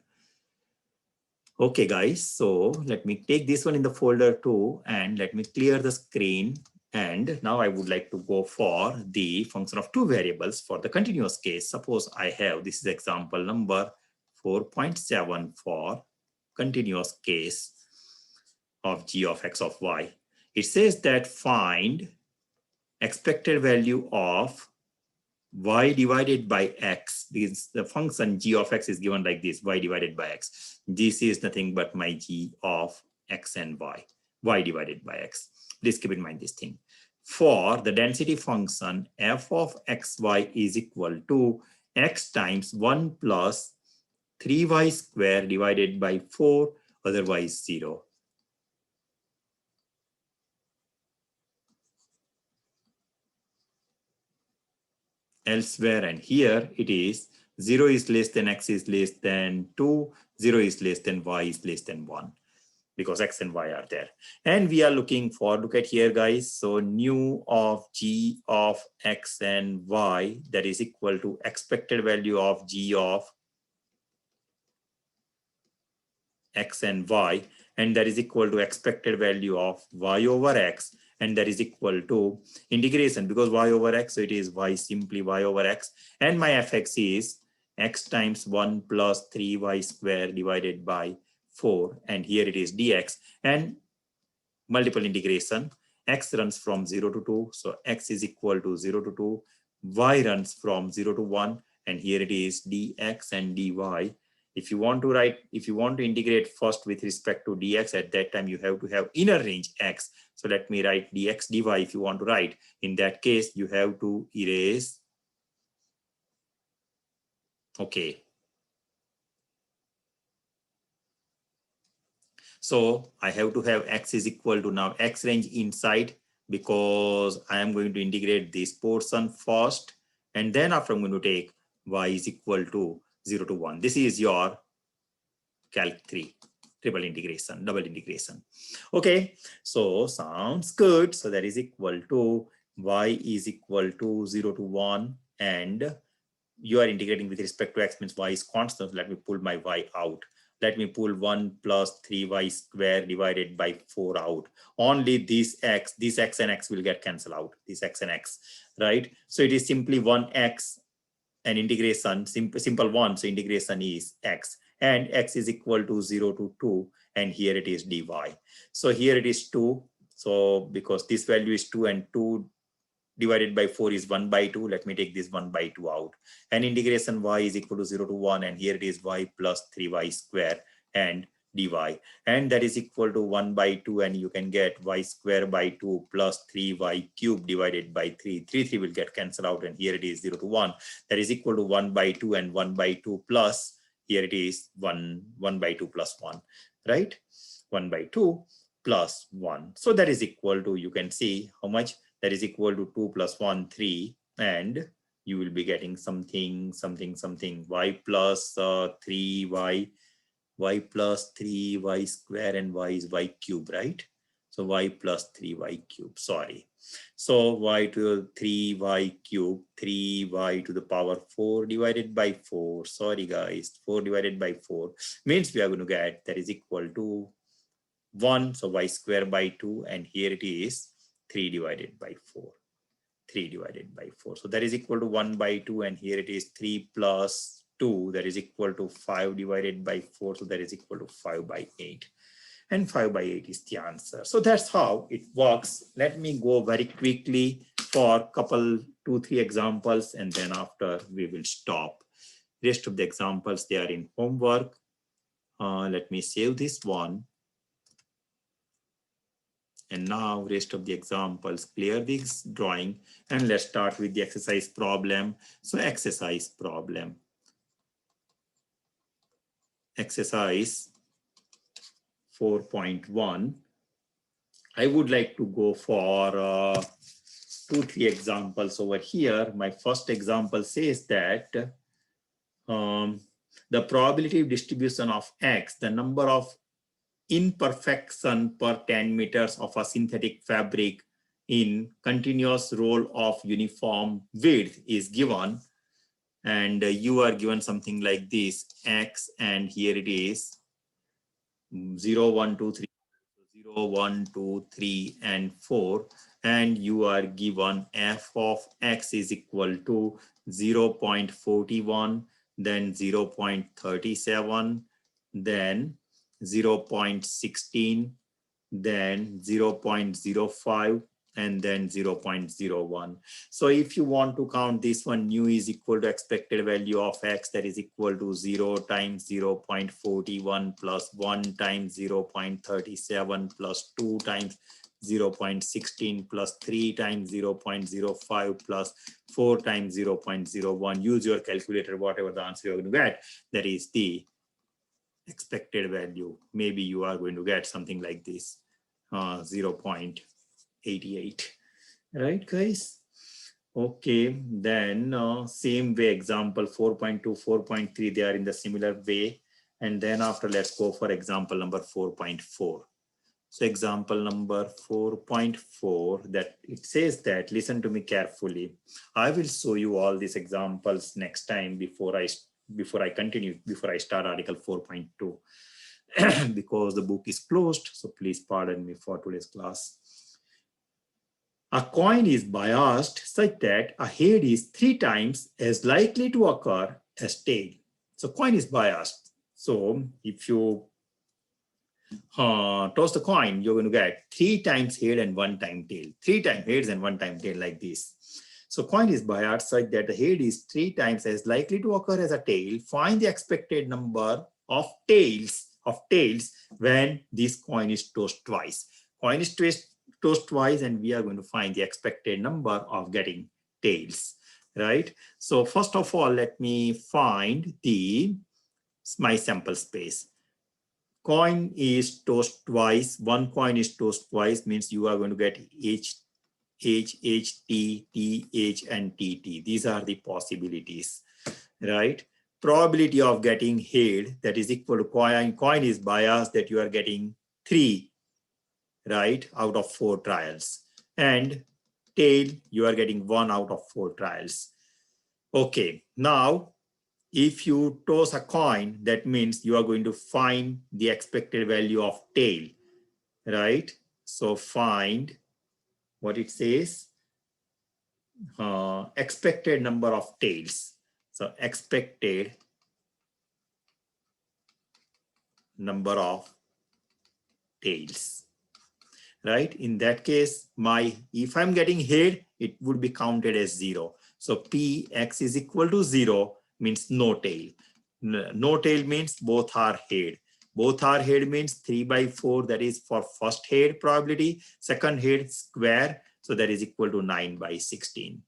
Okay, guys, so let me take this one in the folder too, and let me clear the screen. And now I would like to go for the function of two variables for the continuous case. Suppose I have, this is example number 4.7 for continuous case of g of x of y. It says that find expected value of y divided by x, because the function g of x is given like this, y divided by x. This is nothing but my g of x and y divided by x. Please keep in mind this thing. For the density function, f of xy is equal to x times 1 plus 3y square divided by 4, otherwise 0. Elsewhere, and here it is 0 is less than x is less than 2, 0 is less than y is less than 1. because x and y are there. And we are looking for, look at here guys, so nu of g of x and y, that is equal to expected value of g of x and y, and that is equal to expected value of y over x, and that is equal to integration, because y over x, so it is y, simply y over x, and my fx is x times 1 plus 3y square divided by 4, and here it is dx, and multiple integration, x runs from 0 to 2, so x is equal to 0 to 2, y runs from 0 to 1, and here it is dx and dy. If you want to integrate first with respect to dx, at that time you have to have inner range x. So let me write dx dy if you want to write. In that case, you have to erase. Okay. So I have to have x is equal to now x range inside, because I am going to integrate this portion first, and then after I'm going to take y is equal to 0 to 1. This is your calc 3 triple integration, double integration. Okay, so sounds good. So that is equal to y is equal to 0 to 1, and you are integrating with respect to x, means y is constant. Let me pull my y out. Let me pull 1 plus 3y square divided by 4 out. Only this x and x will get cancelled out, this x and x, right? So it is simply 1x and integration, simple one, so integration is x, and x is equal to 0 to 2, and here it is dy. So here it is 2, so because this value is 2 and 2 divided by 4 is 1 by 2, let me take this 1 by 2 out, and integration y is equal to 0 to 1, and here it is y plus 3y square and dy, and that is equal to 1 by 2, and you can get y square by 2 plus 3y cube divided by 3. 3 will get cancelled out, and here it is 0 to 1, that is equal to 1 by 2 and 1 by 2 plus, here it is 1 by 2 plus 1, right? 1 by 2 plus 1. So that is equal to, you can see how much, that is equal to 2 plus 1, 3, and you will be getting something, y plus 3y, y plus 3y square, and y is y cube, right? So y plus 3y cube, sorry. So y to 3y cube, 3y to the power 4 divided by 4, sorry guys, 4 divided by 4, means we are going to get, that is equal to 1, so y square by 2, and here it is 3 divided by 4. 3 divided by 4. So that is equal to 1 by 2, and here it is 3 plus 2, that is equal to 5 divided by 4. So that is equal to 5 by 8. And 5 by 8 is the answer. So that's how it works. Let me go very quickly for couple 2-3 examples, and then after we will stop. Rest of the examples, they are in homework. Let me save this one. And now rest of the examples, clear this drawing, and let's start with the exercise problem. So exercise problem. Exercise 4.1. I would like to go for 2-3 examples over here. My first example says that the probability distribution of x, the number of imperfection per 10 meters of a synthetic fabric in continuous roll of uniform width is given, and you are given something like this, x, and here it is 0, 1, 2, 3, 0, 1, 2, 3, and 4, and you are given f of x is equal to 0.41, then 0.37, then 0.16, then 0.05, and then 0.01. So if you want to count this one, nu is equal to expected value of x, that is equal to 0 times 0.41 plus 1 times 0.37 plus 2 times 0.16 plus 3 times 0.05 plus 4 times 0.01. Use your calculator, whatever the answer you're going to get, that is the expected value. Maybe you are going to get something like this, 0.88, right guys? Okay, then same way, example 4.2, 4.3, they are in the similar way. And then after, let's go for example number 4.4. So example number 4.4, that it says that, listen to me carefully. I will show you all these examples next time before I start article 4.2 because the book is closed. So please pardon me for today's class. A coin is biased such that a head is 3 times as likely to occur as tail. So coin is biased. So if you toss the coin, you're going to get 3 times head and 1 time tail. 3 times heads and 1 time tail like this. So coin is biased such that the head is 3 times as likely to occur as a tail. Find the expected number of tails when this coin is tossed twice. Coin is tossed twice, and we are going to find the expected number of getting tails, right? So first of all, let me find my sample space. Coin is tossed twice. One coin is tossed twice means you are going to get H, T, T, H, and T, T. These are the possibilities, right? Probability of getting head, that is equal to coin. Coin is biased, that you are getting 3, right, out of 4 trials. And tail, you are getting 1 out of 4 trials. Okay, now if you toss a coin, that means you are going to find the expected value of tail, right? So find what it says, expected number of tails. So expected number of tails, right? In that case, if I'm getting head, it would be counted as 0. So Px is equal to 0 means no tail. No tail means both are head. Both are head means 3 by 4, that is for first head probability. Second head square, so that is equal to 9 by 16.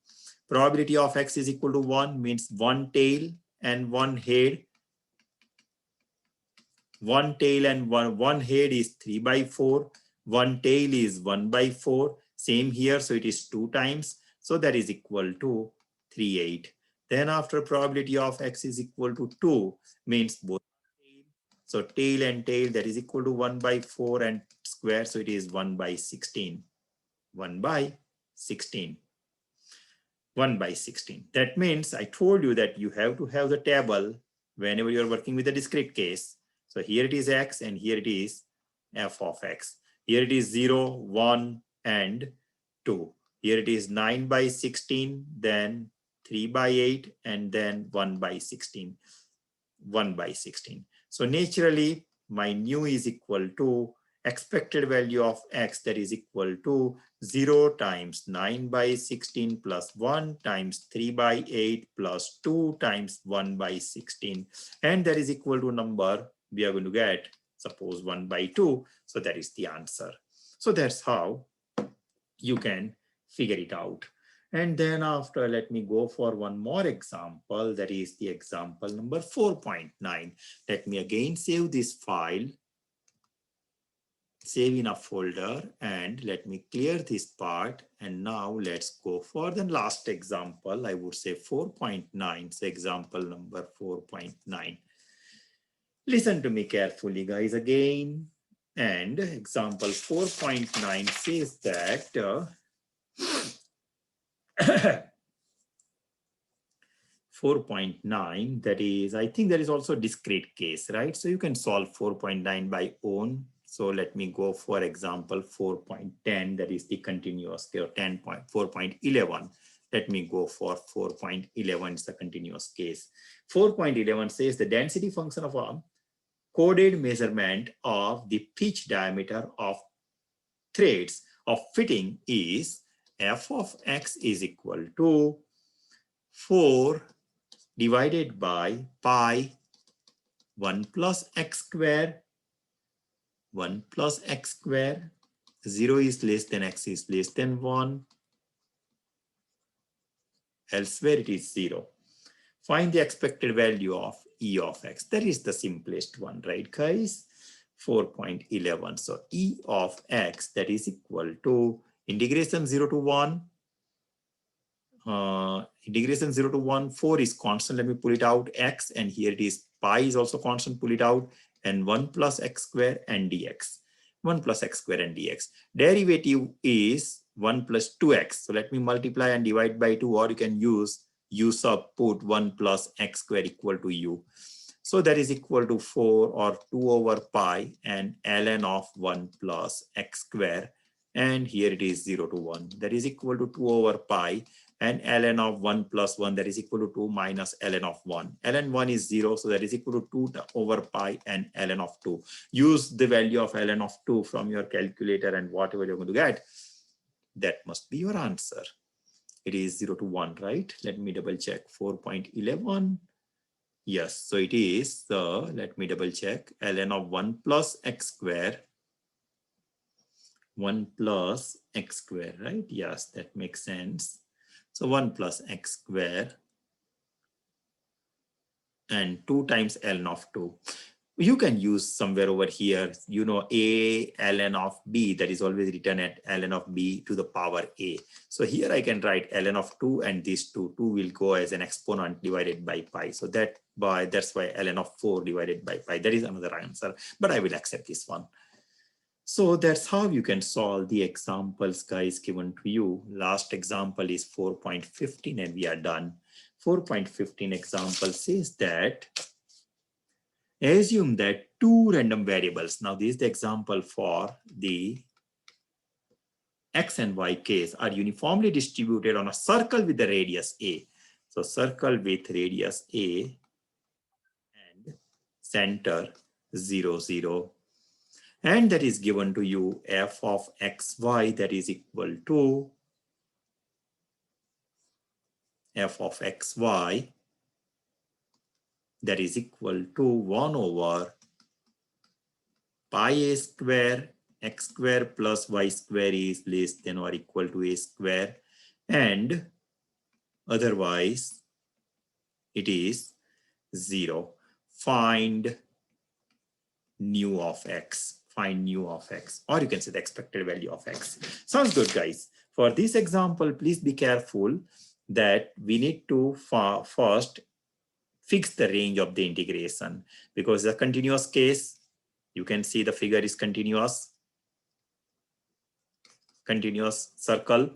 Probability of x is equal to 1 means 1 tail and 1 head. 1 tail and one head is 3 by 4. 1 tail is 1 by 4. Same here, so it is 2 times. So that is equal to 3, 8. Then after probability of x is equal to 2 means both. So tail and tail, that is equal to 1 by 4 and square. So it is 1 by 16. 1 by 16. 1 by 16. That means I told you that you have to have the table whenever you're working with a discrete case. So here it is x and here it is f of x. Here it is 0, 1, and 2. Here it is 9 by 16, then 3 by 8, and then 1 by 16. 1 by 16. So naturally, my nu is equal to expected value of x, that is equal to 0 times 9 by 16 plus 1 times 3 by 8 plus 2 times 1 by 16. And that is equal to number we are going to get, suppose 1 by 2. So that is the answer. So that's how you can figure it out. And then after, let me go for one more example. That is the example number 4.9. Let me again save this file. Save in a folder, and let me clear this part. And now let's go for the last example. I would say 4.9. So example number 4.9. Listen to me carefully, guys, again. And example 4.9 says that 4.9, that is, I think there is also a discrete case, right? So you can solve 4.9 by own. So let me go for example 4.10, that is the continuous, there 4.11. Let me go for 4.11, it's the continuous case. 4.11 says the density function of a coded measurement of the pitch diameter of threads of fitting is f of x is equal to 4 divided by pi 1 plus x square, 1 plus x square, 0 is less than x is less than 1. Elsewhere it is 0. Find the expected value of e of x. That is the simplest one, right, guys? 4.11. So e of x, that is equal to integration 0 to 1. Integration 0 to 1, 4 is constant. Let me pull it out, x, and here it is pi is also constant, pull it out, and 1 plus x square and dx. 1 plus x square and dx. Derivative is 1 plus 2x. So let me multiply and divide by 2, or you can use u sub put 1 plus x square equal to u. So that is equal to 4 or 2 over pi and ln of 1 plus x square. And here it is 0 to 1. That is equal to 2 over pi and ln of 1 plus 1, that is equal to 2 minus ln of 1. Ln 1 is 0, so that is equal to 2 over pi and ln of 2. Use the value of ln of 2 from your calculator, and whatever you're going to get, that must be your answer. It is 0 to 1, right? Let me double check. 4.11. Yes, so it is, let me double check, ln of 1 plus x square, 1 plus x square, right? Yes, that makes sense. So 1 plus x square and 2 times ln of 2. You can use somewhere over here, you know, a ln of b, that is always written at ln of b to the power a. So here I can write ln of 2, and this 2 will go as an exponent divided by pi. So that's why ln of 4 divided by pi. That is another answer, but I will accept this one. So that's how you can solve the examples, guys, given to you. Last example is 4.15 and we are done. 4.15 example says that assume that two random variables. Now this is the example for the x and y case are uniformly distributed on a circle with the radius a. So circle with radius a and center 0, 0. And that is given to you f of xy, that is equal to f of xy, that is equal to 1 over pi a square, x square plus y square is less than or equal to a square, and otherwise it is 0. Find nu of x. Find nu of x, or you can say the expected value of x. Sounds good, guys. For this example, please be careful that we need to first fix the range of the integration, because the continuous case, you can see the figure is continuous circle,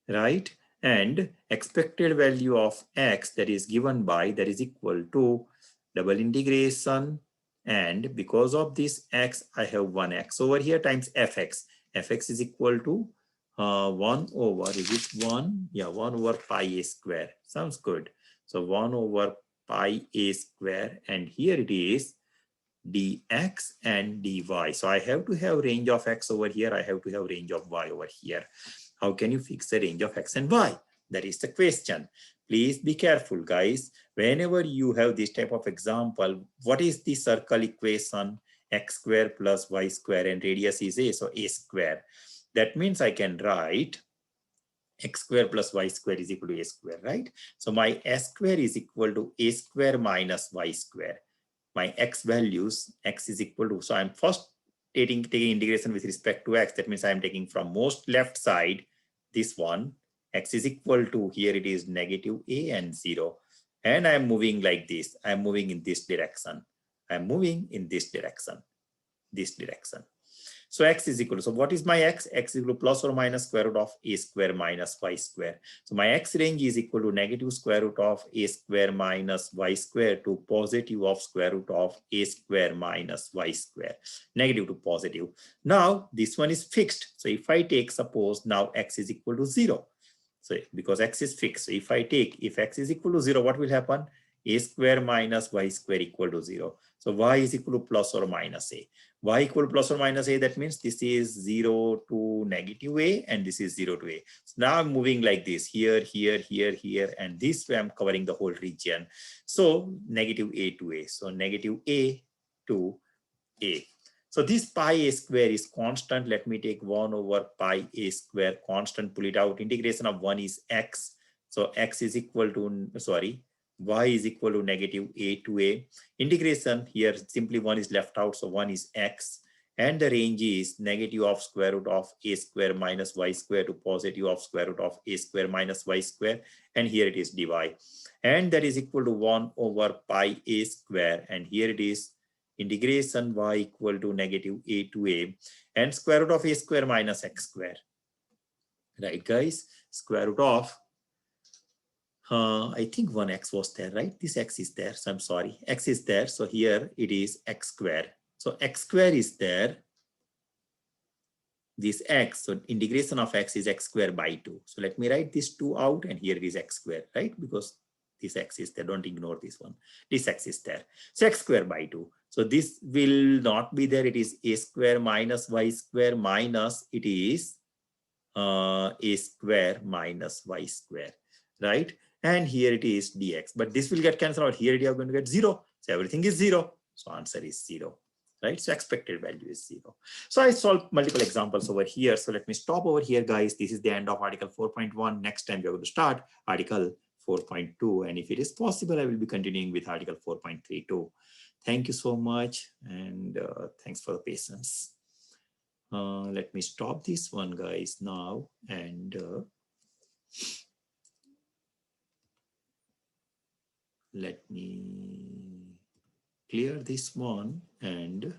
right? And expected value of x, that is given by, that is equal to double integration, and because of this x, I have 1x over here times fx. Fx is equal to 1 over, is it 1? Yeah, 1 over pi a square. Sounds good. So 1 over pi a square, and here it is dx and dy. So I have to have range of x over here. I have to have range of y over here. How can you fix the range of x and y? That is the question. Please be careful, guys. Whenever you have this type of example, what is the circle equation? X square plus y square, and radius is a, so a square. That means I can write x square plus y square is equal to a square, right? So my s square is equal to a square minus y square. My x values, x is equal to, so I'm first taking integration with respect to x. That means I'm taking from most left side, this one, x is equal to, here it is negative a and 0. And I'm moving like this. I'm moving in this direction. I'm moving in this direction, this direction. So x is equal to, so what is my x? X is equal to plus or minus square root of a square minus y square. So my x range is equal to negative square root of a square minus y square to positive of square root of a square minus y square, negative to positive. Now this one is fixed. So if I take, suppose now x is equal to 0. So because x is fixed, so if I take, if x is equal to 0, what will happen? A square minus y square equal to 0. So y is equal to plus or minus a. Y equal to plus or minus a, that means this is 0 to negative a, and this is 0 to a. So now I'm moving like this, here, here, here, here, and this way I'm covering the whole region. So negative a to a. So negative a to a. So this pi a square is constant. Let me take 1 over pi a square constant, pull it out. Integration of 1 is x. So x is equal to, sorry, y is equal to negative a to a. Integration here, simply 1 is left out, so 1 is x. And the range is negative of square root of a square minus y square to positive of square root of a square minus y square. And here it is dy. And that is equal to 1 over pi a square. And here it is integration y equal to negative a to a, and square root of a square minus x square. Right, guys? Square root of, I think one x was there, right? This x is there, so I'm sorry. X is there, so here it is x square. So x square is there. This x, so integration of x is x square by 2. So let me write this 2 out, and here it is x square, right? Because this x is there, don't ignore this one. This x is there. So x square by 2. So this will not be there. It is a square minus y square minus it is a square minus y square, right? And here it is dx, but this will get cancelled out. Here you are going to get 0. So everything is 0. So answer is 0, right? So expected value is 0. So I solved multiple examples over here. So let me stop over here, guys. This is the end of article 4.1. Next time we are going to start article 4.2. And if it is possible, I will be continuing with article 4.32. Thank you so much. And thanks for the patience. Let me stop this one, guys, now, and let me clear this one, and